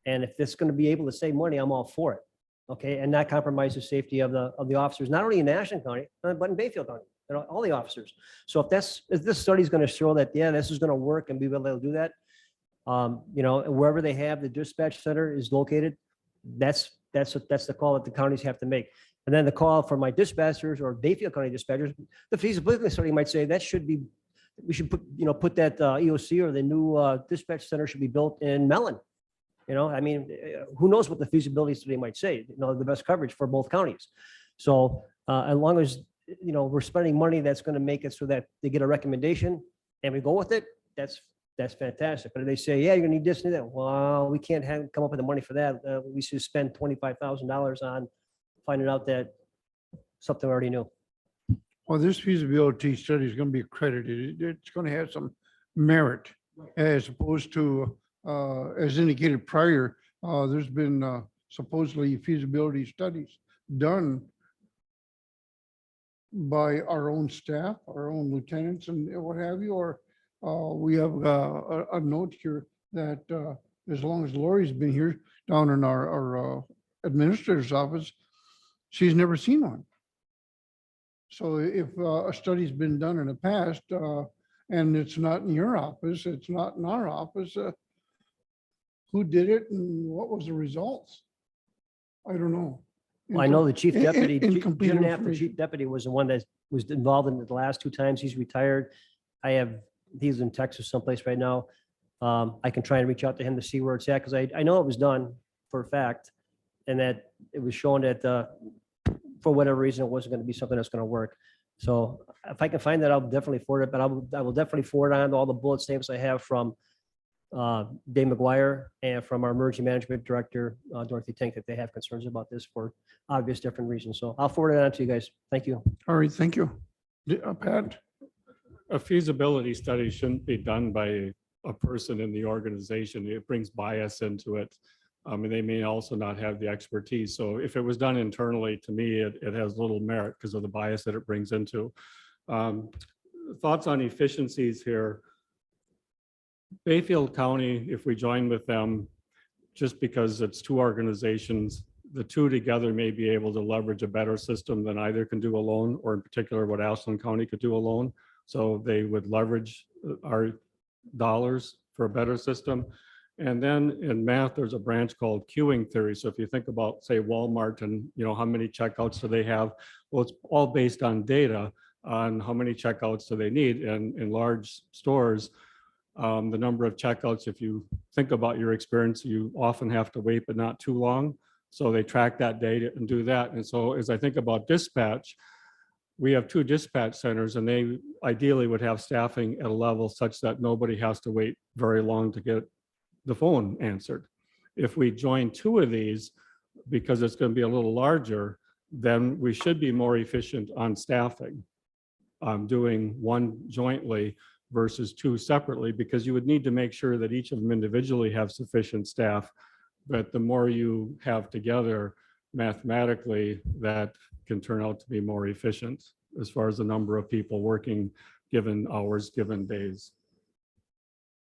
And if it's going to be able to save money, I'm all for it. Okay, and not compromise the safety of the officers, not only in National County, but in Bayfield County, all the officers. So if this study is going to show that, yeah, this is going to work and we will be able to do that, wherever they have the dispatch center is located, that's the call that the counties have to make. And then the call for my dispatchers or Bayfield County dispatchers, the feasibility study might say that we should put that EOC or the new dispatch center should be built in Mellon. Who knows what the feasibility study might say, the best coverage for both counties. So as long as, we're spending money that's going to make it so that they get a recommendation and we go with it, that's fantastic. But if they say, yeah, you're gonna need this and that, well, we can't come up with the money for that. We should spend $25,000 on finding out that something we already knew. Well, this feasibility study is going to be accredited. It's going to have some merit as opposed to, as indicated prior, there's been supposedly feasibility studies done by our own staff, our own lieutenants and what have you, or we have a note here that as long as Lori's been here down in our administrator's office, she's never seen one. So if a study's been done in the past and it's not in your office, it's not in our office, who did it and what was the results? I don't know. Well, I know the chief deputy, Incomplete Jim Knapp, the information. chief deputy was the one that was involved in it the last 2 times. He's retired. He's in Texas someplace right now. I can try and reach out to him to see where it's at, because I know it was done for a fact, and that it was shown that for whatever reason, it wasn't going to be something that's going to work. So if I can find that, I'll definitely forward it, but I will definitely forward on all the bullet stamps I have from Dave McGuire and from our emergency management director, Dorothy Tank, that they have concerns about this for obvious different reasons. So I'll forward it on to you guys. Thank you. All right, thank you. Pat? A feasibility study shouldn't be done by a person in the organization. It brings bias into it. And they may also not have the expertise. So if it was done internally, to me, it has little merit because of the bias that it brings into. Thoughts on efficiencies here. Bayfield County, if we join with them, just because it's 2 organizations, the 2 together may be able to leverage a better system than either can do alone, or in particular what Ashland County could do alone. So they would leverage our dollars for a better system. And then in math, there's a branch called queuing theory. So if you think about, say, Walmart and how many checkouts do they have? Well, it's all based on data on how many checkouts do they need. And in large stores, the number of checkouts, if you think about your experience, you often have to wait, but not too long. So they track that data and do that. And so as I think about dispatch, we have 2 dispatch centers, and they ideally would have staffing at a level such that nobody has to wait very long to get the phone answered. If we join 2 of these, because it's going to be a little larger, then we should be more efficient on staffing, doing 1 jointly versus 2 separately, because you would need to make sure that each of them individually have sufficient staff. But the more you have together, mathematically, that can turn out to be more efficient as far as the number of people working given hours, given days.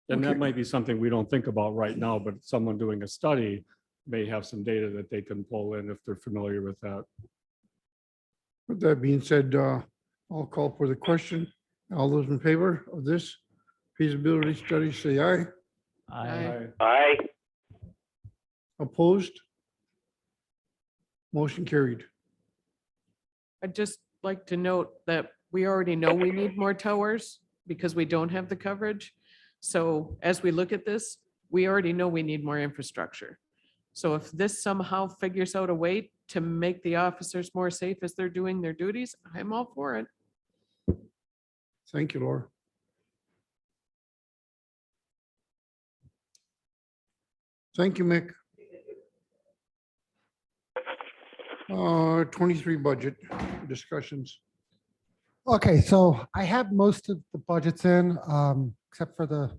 And that Okay. might be something we don't think about right now, but someone doing a study may have some data that they can pull in if they're familiar with that. With that being said, I'll call for the question. All those in favor of this feasibility study, say aye. Aye. Opposed? Motion carried. I'd just like to note that we already know we need more towers because we don't have the coverage. So as we look at this, we already know we need more infrastructure. So if this somehow figures out a way to make the officers more safe as they're doing their duties, I'm all for it. Thank you, Laura. Thank you, Mick. 23 budget discussions. Okay, so I have most of the budgets in, except for the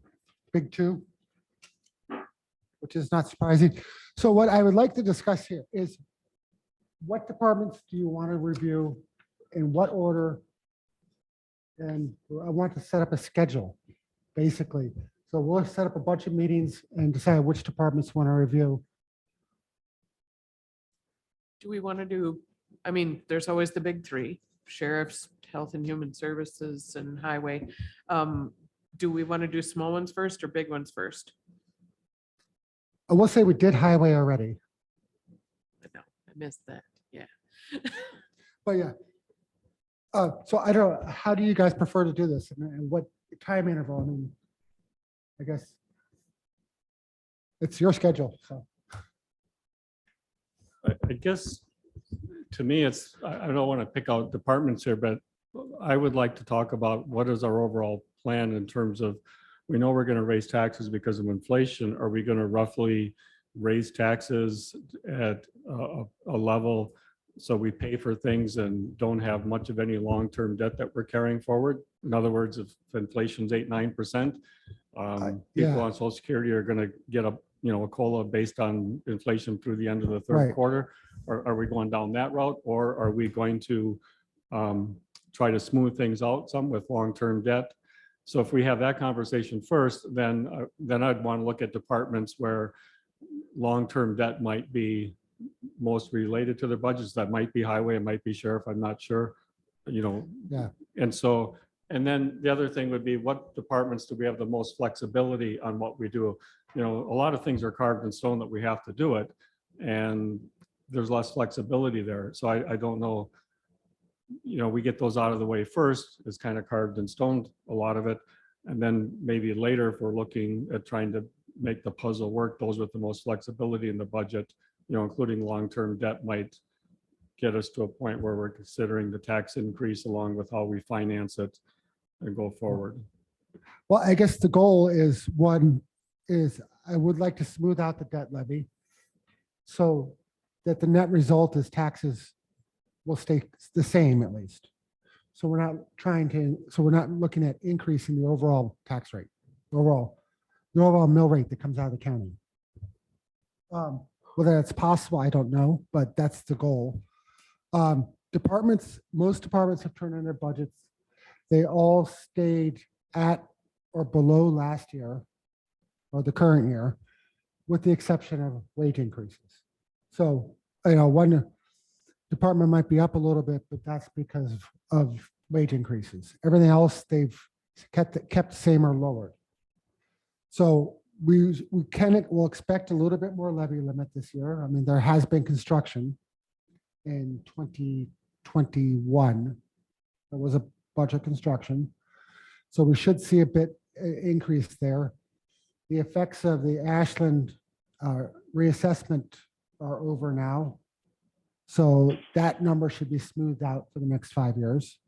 big two, which is not surprising. So what I would like to discuss here is what departments do you want to review, in what order? And I want to set up a schedule, basically. So we'll set up a bunch of meetings and decide which departments want to review. Do we want to do, I mean, there's always the big three, sheriff's, health and human services, and highway. Do we want to do small ones first or big ones first? I will say we did highway already, No, I missed that, yeah. but yeah. So I don't know, how do you guys prefer to do this and what time interval? I mean, I guess it's your schedule, so. I guess, to me, it's, I don't want to pick out departments here, but I would like to talk about what is our overall plan in terms of, we know we're going to raise taxes because of inflation. Are we going to roughly raise taxes at a level so we pay for things and don't have much of any long-term debt that we're carrying forward? In other words, if inflation's 8-9%, people yeah. on Social Security are going to get a COLA based on inflation through the end of the third Right. quarter. Or are we going down that route, or are we going to try to smooth things out some with long-term debt? So if we have that conversation first, then I'd want to look at departments where long-term debt might be most related to their budgets. That might be highway, it might be sheriff, I'm not sure, Yeah. And so, and then the other thing would be, what departments do we have the most flexibility on what we do? A lot of things are carved in stone that we have to do it, and there's less flexibility there. So I don't know, we get those out of the way first, it's kind of carved in stone, a lot of it. And then maybe later, if we're looking at trying to make the puzzle work, those with the most flexibility in the budget, including long-term debt, might get us to a point where we're considering the tax increase along with how we finance it and go forward. Well, I guess the goal is, one is I would like to smooth out the debt levy so that the net result is taxes will stay the same at least. So we're not looking at increasing the overall tax rate, the overall mill rate that comes out of the county. Whether that's possible, I don't know, but that's the goal. Most departments have turned in their budgets. They all stayed at or below last year or the current year, with the exception of wage increases. So, one department might be up a little bit, but that's because of wage increases. Everything else, they've kept the same or lowered. So we'll expect a little bit more levy limit this year. I mean, there has been construction in 2021. There was a bunch of construction. So we should see a bit increase there. The effects of the Ashland reassessment are over now. So that number should be smoothed out for the next 5 years.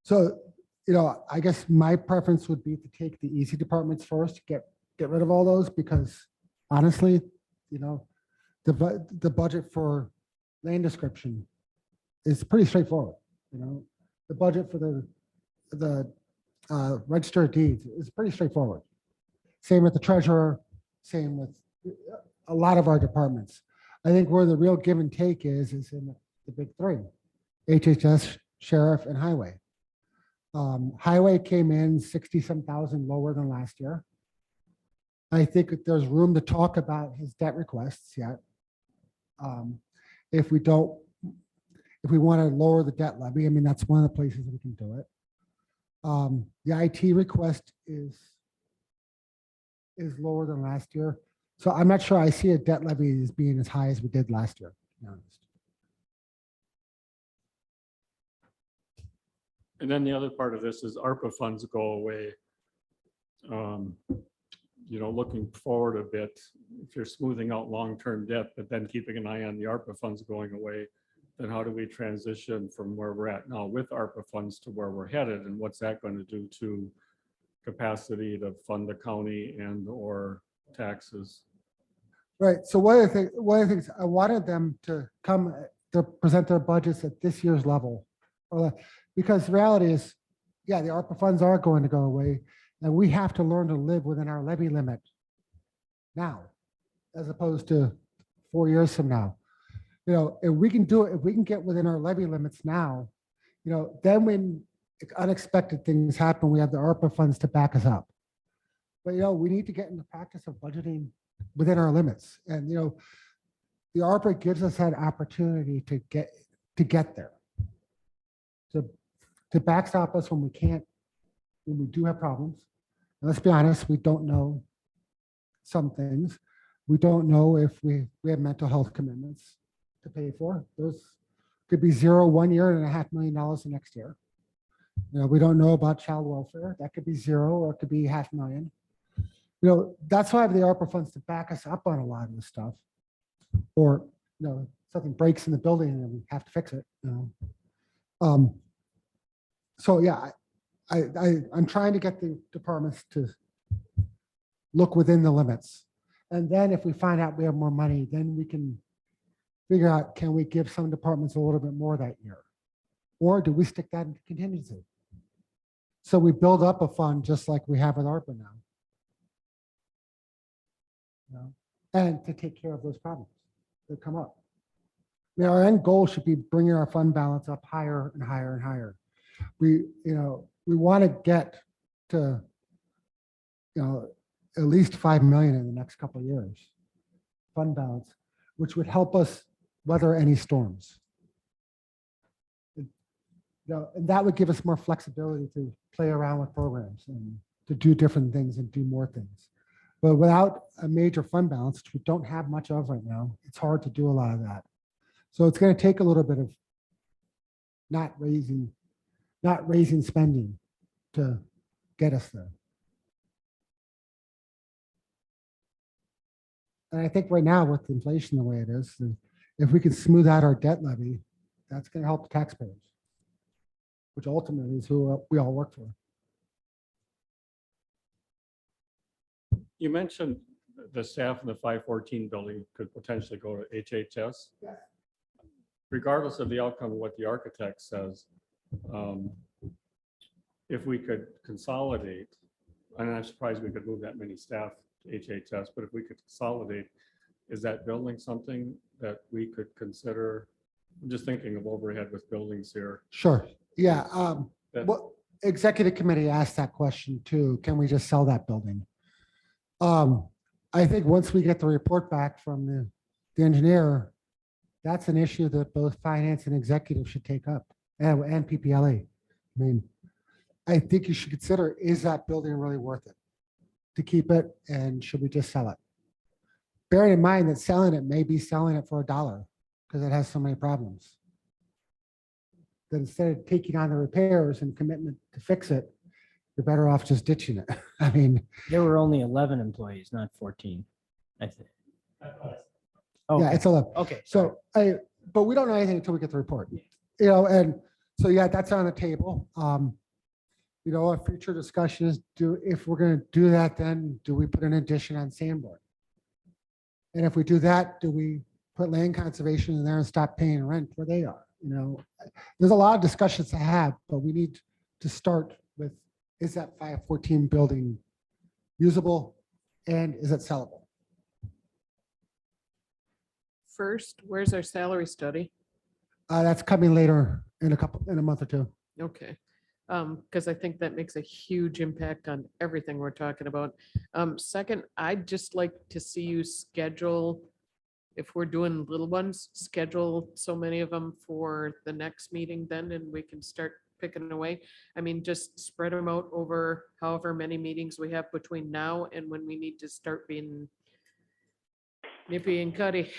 So, I guess my preference would be to take the easy departments first, get rid of all those, because honestly, the budget for land description is pretty straightforward. The budget for the register of deeds is pretty straightforward. Same with the treasurer, same with a lot of our departments. I think where the real give and take is in the big three: HHS, sheriff, and highway. Highway came in 60-some thousand lower than last year. I think that there's room to talk about his debt requests yet. If we want to lower the debt levy, I mean, that's one of the places we can do it. The IT request is lower than last year. So I'm not sure I see a debt levy as being as high as we did last year, to be honest. And then the other part of this is ARPA funds go away. looking forward a bit, if you're smoothing out long-term debt, but then keeping an eye on the ARPA funds going away, then how do we transition from where we're at now with ARPA funds to where we're headed? And what's that going to do to capacity to fund the county and or taxes? Right. So one of the things I wanted them to come to present their budgets at this year's level. Because the reality is, yeah, the ARPA funds are going to go away, and we have to learn to live within our levy limit now, as opposed to 4 years from now. If we can do it, if we can get within our levy limits now, then when unexpected things happen, we have the ARPA funds to back us up. But, we need to get in the practice of budgeting within our limits. And, the ARPA gives us that opportunity to get there. To backstop us when we do have problems. And let's be honest, we don't know some things. We don't know if we have mental health commitments to pay for. Those could be 0 1 year and $500,000 the next year. We don't know about child welfare. That could be 0 or it could be $500,000. That's why I have the ARPA funds to back us up on a lot of this stuff. Or, something breaks in the building and we have to fix it. So yeah, I'm trying to get the departments to look within the limits. And then if we find out we have more money, then we can figure out, can we give some departments a little bit more that year? Or do we stick that into contingency? So we build up a fund just like we have with ARPA now. And to take care of those problems that come up. Our end goal should be bringing our fund balance up higher and higher and higher. We want to get to, at least 5 million in the next couple of years, fund balance, which would help us weather any storms. And that would give us more flexibility to play around with programs and to do different things and do more things. But without a major fund balance, which we don't have much of right now, it's hard to do a lot of that. So it's going to take a little bit of not raising spending to get us there. And I think right now with inflation the way it is, if we can smooth out our debt levy, that's going to help the taxpayers, which ultimately is who we all work for. You mentioned the staff in the 514 building could potentially go to HHS. Yes. Regardless of the outcome of what the architect says, if we could consolidate, and I'm surprised we could move that many staff to HHS, but if we could consolidate, is that building something that we could consider? I'm just thinking of overhead with buildings here. Sure. Yeah. That- Well, executive committee asked that question too. Can we just sell that building? I think once we get the report back from the engineer, that's an issue that both finance and executive should take up, and PPLA. I mean, I think you should consider, is that building really worth it to keep it, and should we just sell it? Bearing in mind that selling it may be selling it for $1 because it has so many problems. That instead of taking on the repairs and commitment to fix it, you're better off just ditching it. I mean, There were only 11 employees, not 14, I think. yeah, it's 11. Okay. So but we don't know anything until we get the report, and so, yeah, that's on the table. A future discussion is if we're going to do that, then do we put an addition on Sanborn? And if we do that, do we put land conservation in there and stop paying rent where they are? There's a lot of discussions to have, but we need to start with, is that 514 building usable and is it sellable? First, where's our salary study? That's coming later in a month or two. Okay. Because I think that makes a huge impact on everything we're talking about. Second, I'd just like to see you schedule, if we're doing little ones, schedule so many of them for the next meeting then, and we can start picking away. I mean, just spread them out over however many meetings we have between now and when we need to start being nippy and cutty.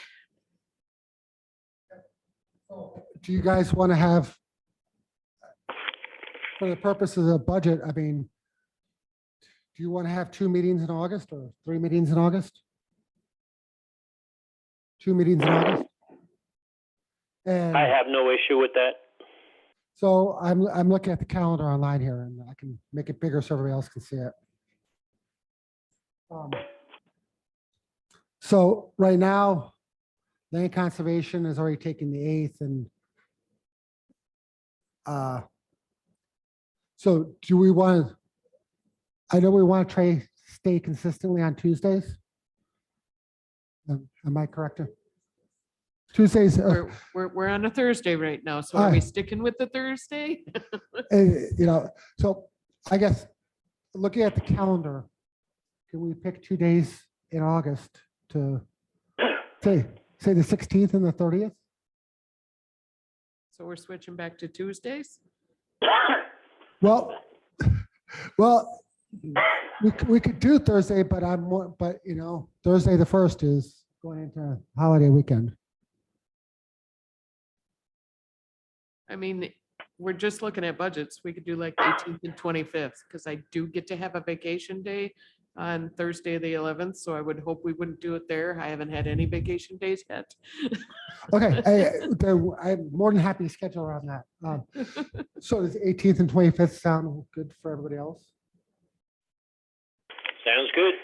Do you guys want to have, for the purpose of the budget, I mean, do you want to have 2 meetings in August or 3 meetings in August? 2 meetings in August? And I have no issue with that. so I'm looking at the calendar online here and I can make it bigger so everybody else can see it. So right now, land conservation is already taking the 8th and so do we want to, I know we want to try stay consistently on Tuesdays. Am I correct? Tuesdays, We're on a Thursday right now, so are we sticking with the Thursday? you know, so I guess looking at the calendar, can we pick 2 days in August to say the 16th and the 30th? So we're switching back to Tuesdays? Well, we could do Thursday, but you know, Thursday the 1st is going into holiday weekend. I mean, we're just looking at budgets. We could do like the 18th and 25th, because I do get to have a vacation day on Thursday, the 11th, so I would hope we wouldn't do it there. I haven't had any vacation days yet. Okay, I'm more than happy to schedule around that. So does 18th and 25th sound good for everybody else? Sounds good.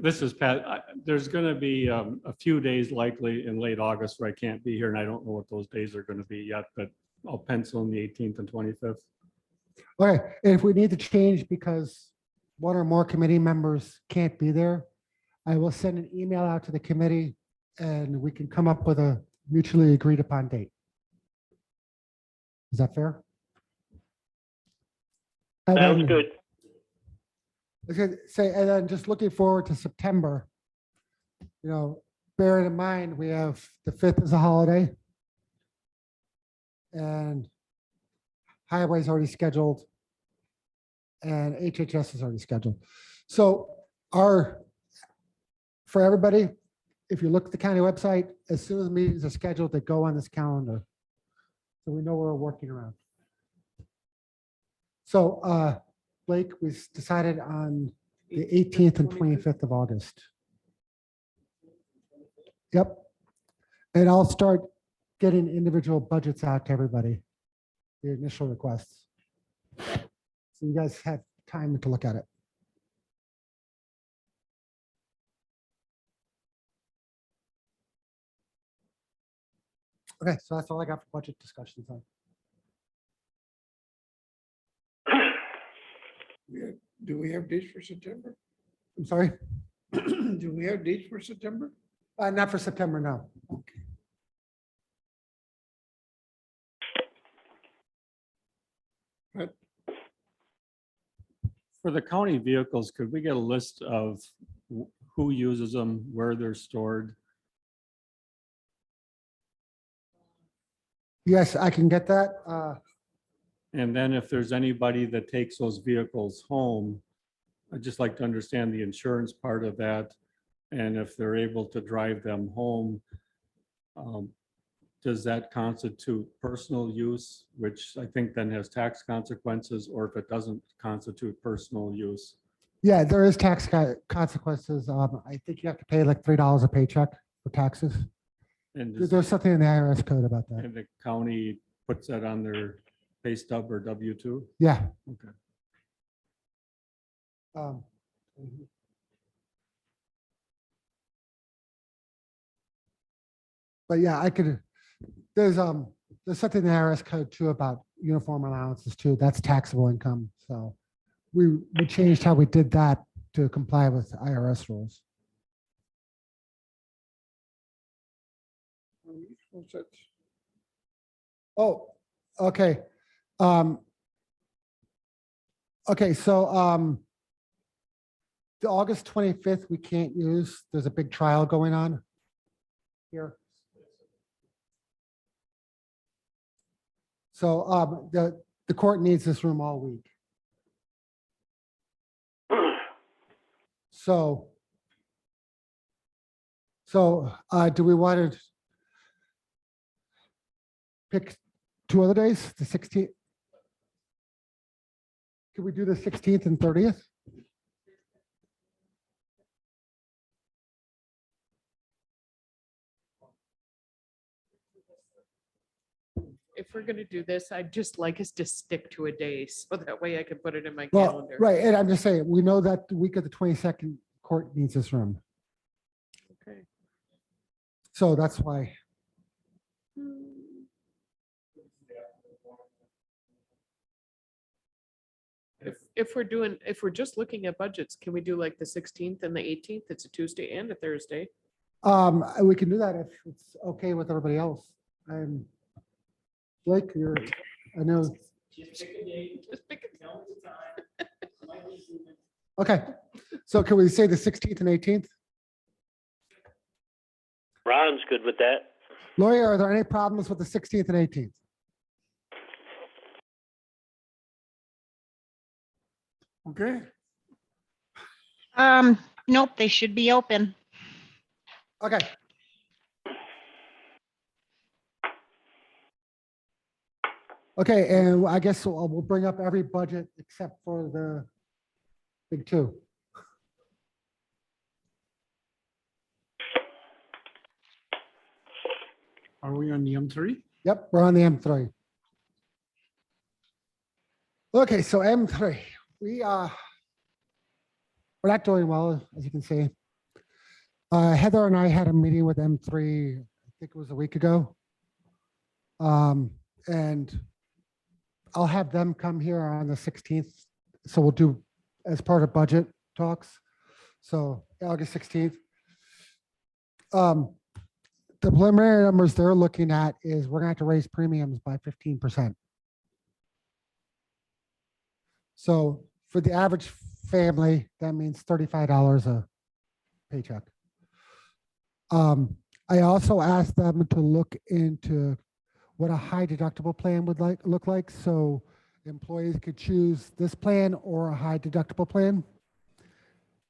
This is Pat. There's going to be a few days likely in late August where I can't be here, and I don't know what those days are going to be yet, but I'll pencil in the 18th and 25th. Okay, if we need to change because one or more committee members can't be there, I will send an email out to the committee and we can come up with a mutually agreed upon date. Is that fair? Sounds good. Okay, say, and then just looking forward to September, you know, bearing in mind, we have the 5th is a holiday. And highway's already scheduled. And HHS is already scheduled. So for everybody, if you look at the county website, as soon as the meetings are scheduled, they go on this calendar. So we know where we're working around. So Blake, we decided on the 18th and 25th of August. Yep. And I'll start getting individual budgets out to everybody, the initial requests. So you guys have time to look at it. Okay, so that's all I got for budget discussions on. Do we have dates for September? I'm sorry? Do we have dates for September? Not for September, no. For the county vehicles, could we get a list of who uses them, where they're stored? Yes, I can get that. And then if there's anybody that takes those vehicles home, I'd just like to understand the insurance part of that. And if they're able to drive them home, does that constitute personal use, which I think then has tax consequences, or if it doesn't constitute personal use? Yeah, there is tax consequences. I think you have to pay like $3 a paycheck for taxes. And There's something in the IRS code about that. and the county puts that on their pay stub or W-2? Yeah. Okay. But yeah, I could, there's something in the IRS code too about uniform allowances too. That's taxable income. So we changed how we did that to comply with IRS rules. Oh, okay. Okay, so the August 25th, we can't use, there's a big trial going on here. So the court needs this room all week. So do we want to pick 2 other days, the 16th? Can we do the 16th and 30th? If we're gonna do this, I'd just like us to stick to a day, so that way I can put it in my Well, calendar. right, and I'm just saying, we know that the week of the 22nd, court needs this room. Okay. So that's why. If we're just looking at budgets, can we do like the 16th and the 18th? It's a Tuesday and a Thursday. We can do that if it's okay with everybody else. And Blake, I know. Just pick a Okay, so can we say the 16th and 18th? Ron's good with that. Lori, are there any problems with the 16th and 18th? Okay, Nope, they should be open. Okay. Okay, and I guess we'll bring up every budget except for the big two. are we on the M3? Yep, we're on the M3. Okay, so M3, we're not doing well, as you can see. Heather and I had a meeting with M3, I think it was a week ago. And I'll have them come here on the 16th. So we'll do as part of budget talks. So August 16th. The preliminary numbers they're looking at is we're gonna have to raise premiums by 15%. So for the average family, that means $35 a paycheck. I also asked them to look into what a high deductible plan would look like. So employees could choose this plan or a high deductible plan.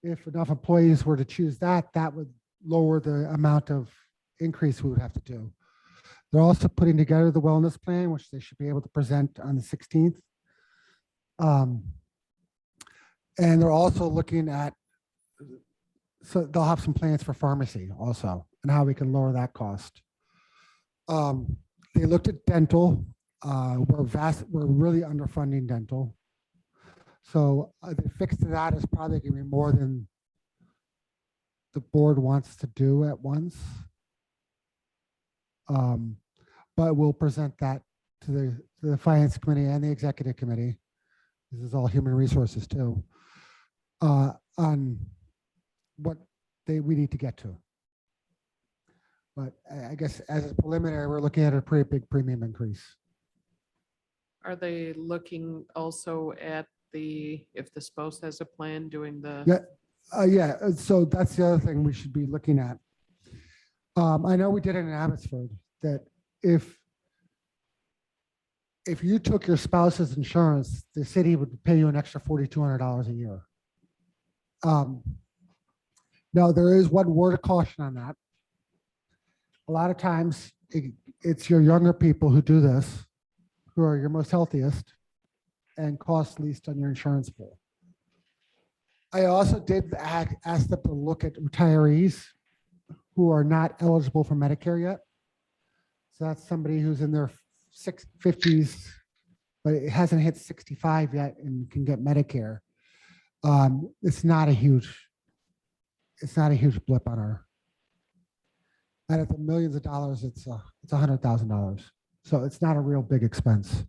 If enough employees were to choose that, that would lower the amount of increase we would have to do. They're also putting together the wellness plan, which they should be able to present on the 16th. And they're also looking at, so they'll have some plans for pharmacy also and how we can lower that cost. They looked at dental. We're really underfunding dental. So the fix to that is probably going to be more than the board wants to do at once. But we'll present that to the finance committee and the executive committee. This is all human resources too, on what we need to get to. But I guess as a preliminary, we're looking at a pretty big premium increase. Are they looking also at if the spouse has a plan doing the? Yeah, so that's the other thing we should be looking at. I know we did it in Abbotsford, that if you took your spouse's insurance, the city would pay you an extra $4,200 a year. Now, there is one word of caution on that. A lot of times, it's your younger people who do this, who are your most healthiest and cost least on your insurance pool. I also did ask them to look at retirees who are not eligible for Medicare yet. So that's somebody who's in their 50s, but it hasn't hit 65 yet and can get Medicare. It's not a huge blip on our. And at the millions of dollars, it's $100,000. So it's not a real big expense.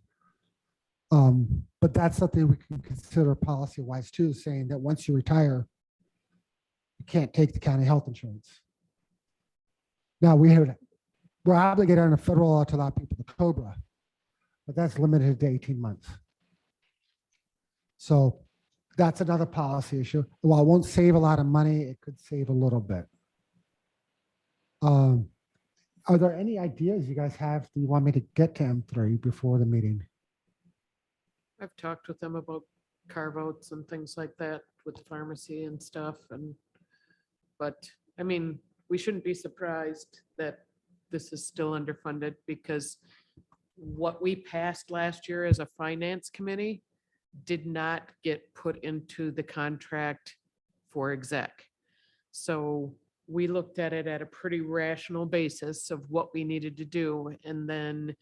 But that's something we can consider policy-wise too, saying that once you retire, you can't take the county health insurance. Now we're obligated under federal law to allow people to COBRA, but that's limited to 18 months. So that's another policy issue. While it won't save a lot of money, it could save a little bit. Are there any ideas you guys have that you want me to get to M3 before the meeting? I've talked with them about carve outs and things like that with the pharmacy and stuff but I mean, we shouldn't be surprised that this is still underfunded because what we passed last year as a finance committee did not get put into the contract for exec. So we looked at it at a pretty rational basis of what we needed to do, and then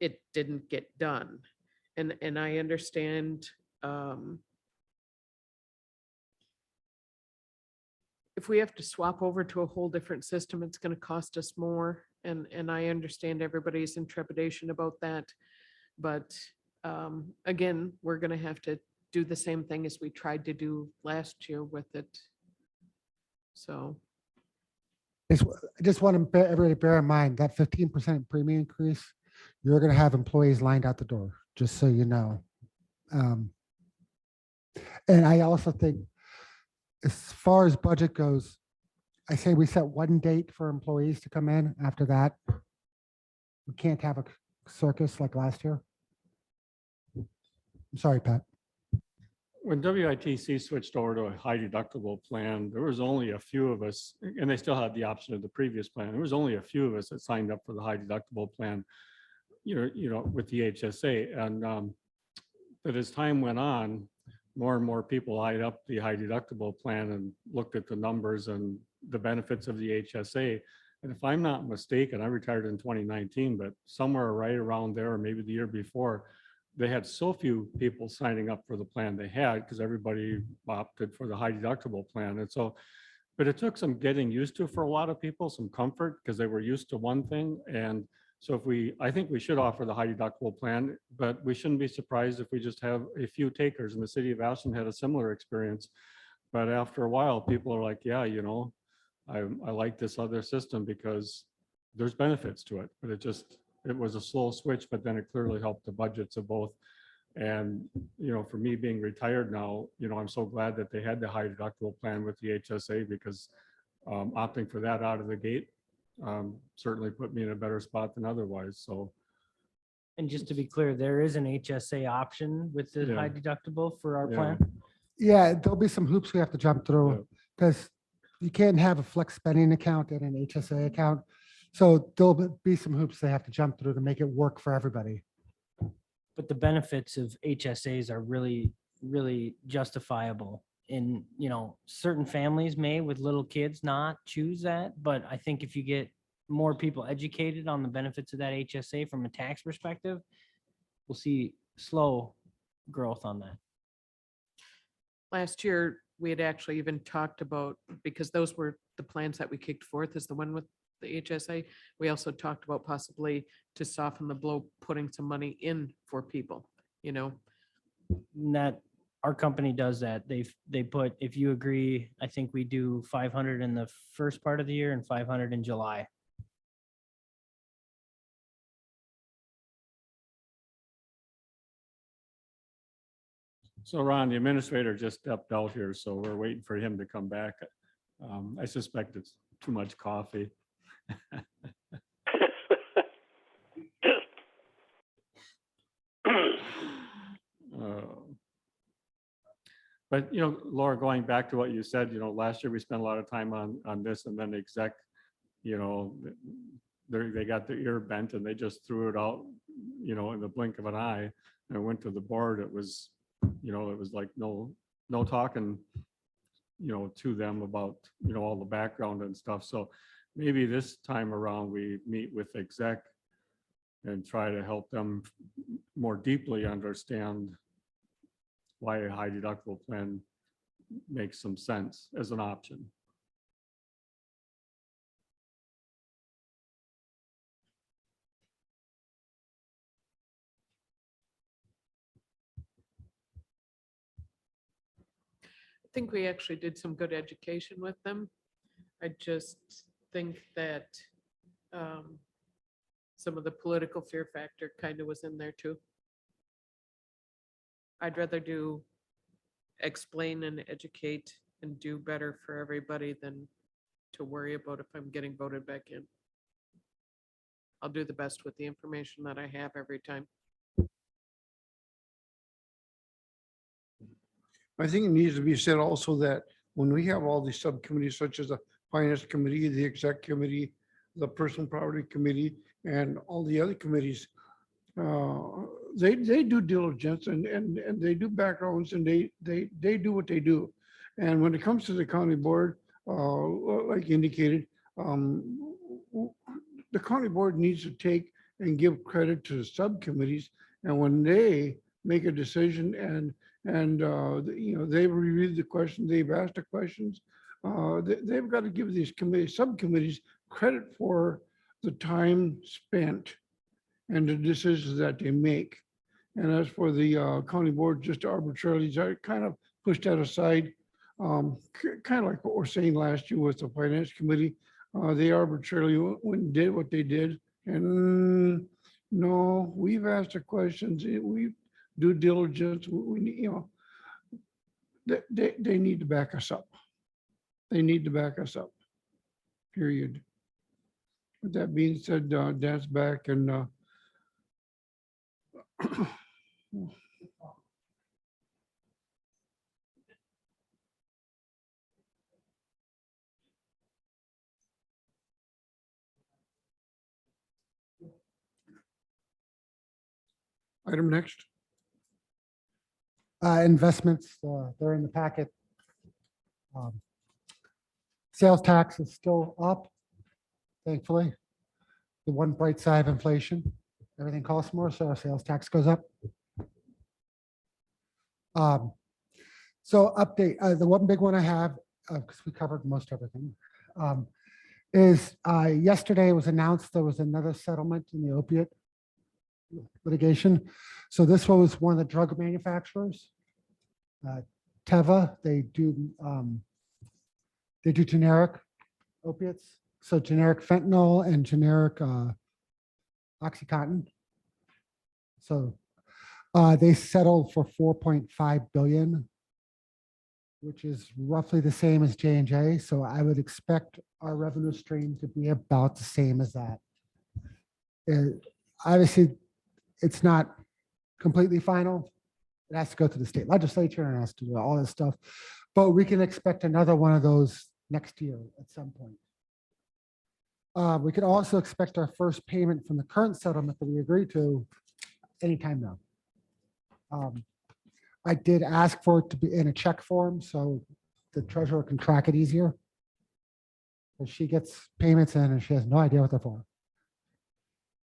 it didn't get done. And I understand, if we have to swap over to a whole different system, it's gonna cost us more. And I understand everybody's intrepidation about that. But again, we're gonna have to do the same thing as we tried to do last year with it. So, I just want to everybody bear in mind that 15% premium increase, you're going to have employees lined out the door, just so you know. And I also think as far as budget goes, I say we set one date for employees to come in. After that, we can't have a circus like last year. I'm sorry, Pat. When WITC switched over to a high deductible plan, there was only a few of us, and they still had the option of the previous plan. There was only a few of us that signed up for the high deductible plan, with the HSA. And but as time went on, more and more people eyed up the high deductible plan and looked at the numbers and the benefits of the HSA. And if I'm not mistaken, I retired in 2019, but somewhere right around there, or maybe the year before, they had so few people signing up for the plan they had because everybody opted for the high deductible plan. And so, but it took some getting used to for a lot of people, some comfort, because they were used to one thing. And so I think we should offer the high deductible plan, but we shouldn't be surprised if we just have a few takers. And the city of Ashland had a similar experience. But after a while, people are like, yeah, I like this other system because there's benefits to it, but it was a slow switch, but then it clearly helped the budgets of both. And, for me being retired now, I'm so glad that they had the high deductible plan with the HSA, because opting for that out of the gate certainly put me in a better spot than otherwise. So. And just to be clear, there is an HSA option with the Yeah. high deductible for our Yeah. plan. Yeah, there'll be some hoops we have to jump through because you can't have a flex spending account and an HSA account. So there'll be some hoops they have to jump through to make it work for everybody. But the benefits of HSAs are really, really justifiable. In, certain families may with little kids not choose that, but I think if you get more people educated on the benefits of that HSA from a tax perspective, we'll see slow growth on that. last year, we had actually even talked about, because those were the plans that we kicked forth as the one with the HSA. We also talked about possibly to soften the blow, putting some money in for people, That our company does that. They put, if you agree, I think we do 500 in the first part of the year and 500 in July. So Ron, the administrator just stepped out here, so we're waiting for him to come back. I suspect it's too much coffee. But, Laura, going back to what you said, last year we spent a lot of time on this, and then the exec, they got their ear bent and they just threw it out, in the blink of an eye, and it went to the board. It was, it was like no talking, to them about, all the background and stuff. So maybe this time around we meet with exec and try to help them more deeply understand why a high deductible plan makes some sense as an option. I think we actually did some good education with them. I just think that some of the political fear factor kind of was in there too. I'd rather explain and educate and do better for everybody than to worry about if I'm getting voted back in. I'll do the best with the information that I have every time. I think it needs to be said also that when we have all these subcommittees such as the finance committee, the exec committee, the personal property committee, and all the other committees, they do diligence and they do backgrounds and they do what they do. And when it comes to the county board, like you indicated, the county board needs to take and give credit to the subcommittees. And when they make a decision and they've reviewed the questions, they've asked the questions, they've got to give these subcommittees credit for the time spent and the decisions that they make. And as for the county board, just arbitrarily, kind of push that aside. Kind of like what we're saying last year with the finance committee, they arbitrarily did what they did. And no, we've asked the questions, we do diligence, they need to back us up. They need to back us up, period. With that being said, Dan's back and item next. Investments, they're in the packet. Sales tax is still up, thankfully. The one bright side of inflation, everything costs more, so our sales tax goes up. So update, the one big one I have, because we covered most everything, is yesterday it was announced there was another settlement in the opiate litigation. So this was one of the drug manufacturers, Teva. They do generic opiates, so generic fentanyl and generic OxyContin. So they settled for $4.5 billion, which is roughly the same as J&J. So I would expect our revenue stream to be about the same as that. Obviously, it's not completely final. It has to go to the state legislature and it has to do all this stuff. But we can expect another one of those next year at some point. We could also expect our first payment from the current settlement that we agreed to anytime now. I did ask for it to be in a check form so the treasurer can track it easier. But she gets payments in and she has no idea what they're for.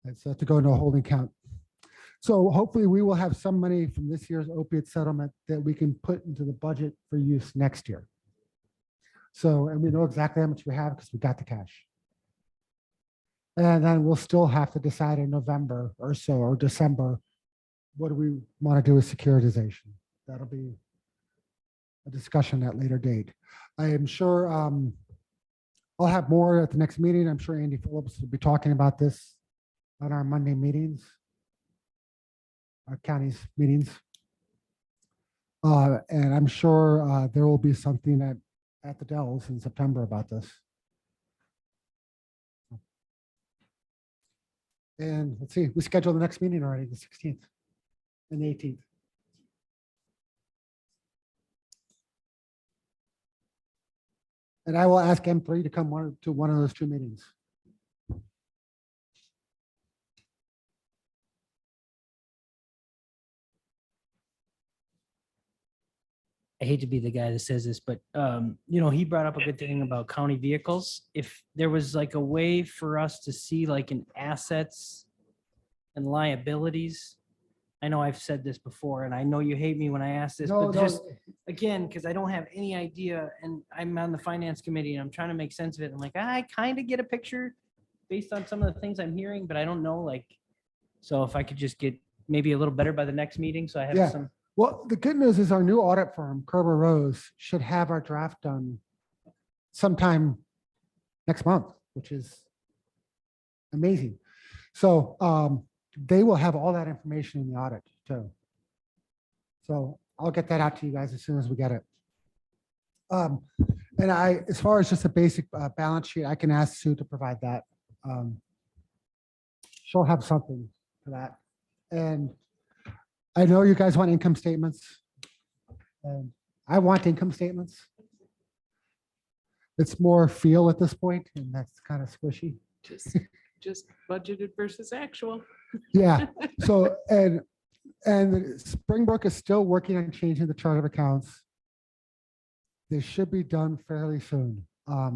It's to go into a holding account. So hopefully we will have some money from this year's opiate settlement that we can put into the budget for use next year. So, and we know exactly how much we have because we got the cash. And then we'll still have to decide in November or so, or December, what do we want to do with securitization? That'll be a discussion at a later date. I am sure I'll have more at the next meeting. I'm sure Andy Phillips will be talking about this on our Monday meetings, our county's meetings. And I'm sure there will be something at the Dells in September about this. And let's see, we scheduled the next meeting already, the 16th and the 18th. And I will ask M3 to come to one of those two meetings. I hate to be the guy that says this, but he brought up a good thing about county vehicles. If there was like a way for us to see like an assets and liabilities. I know I've said this before, and I know you hate me when I ask this, but just again, because I don't have any idea, and I'm on the finance committee and I'm trying to make sense of it. I'm like, I kind of get a picture based on some of the things I'm hearing, but I don't know, like, so if I could just get maybe a little better by the next meeting, so I have some. Well, the good news is our new audit firm, Kerber Rose, should have our draft done sometime next month, which is amazing. So they will have all that information in the audit too. So I'll get that out to you guys as soon as we get it. And as far as just a basic balance sheet, I can ask Sue to provide that. She'll have something for that. And I know you guys want income statements. And I want income statements. It's more feel at this point, and that's kind of squishy. Just budgeted versus actual. Yeah. So, and And Springbrook is still working on changing the chart of accounts. This should be done fairly soon. I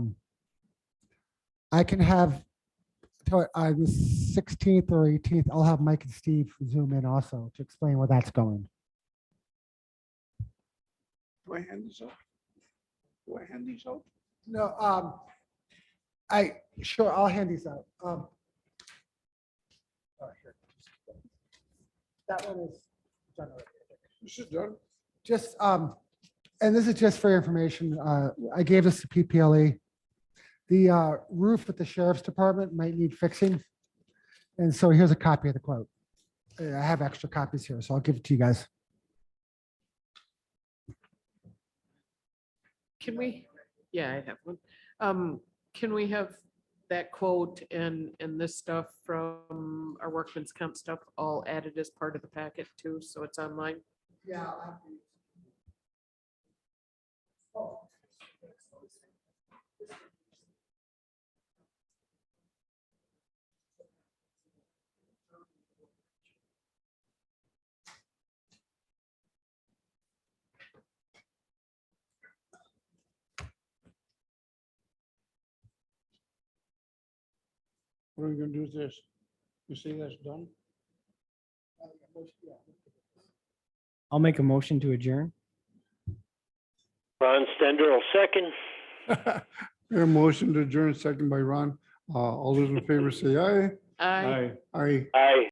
can have, the 16th or 18th, I'll have Mike and Steve zoom in also to explain where that's going. Do I hand these out? Do I hand these out? No, sure, I'll hand these out. Here. That one is done already. This is done. Just, and this is just for your information. I gave this to PPLE. The roof at the sheriff's department might need fixing. And so here's a copy of the quote. I have extra copies here, so I'll give it to you guys. Can we, yeah, I have one. Can we have that quote and this stuff from our workman's comp stuff all added as part of the packet too, so it's online? Yeah. What are we gonna do with this? You say that's done? I'll make a motion to adjourn. Ron Stender will second. A motion to adjourn, second by Ron. All those in favor say aye. I. Aye. Aye.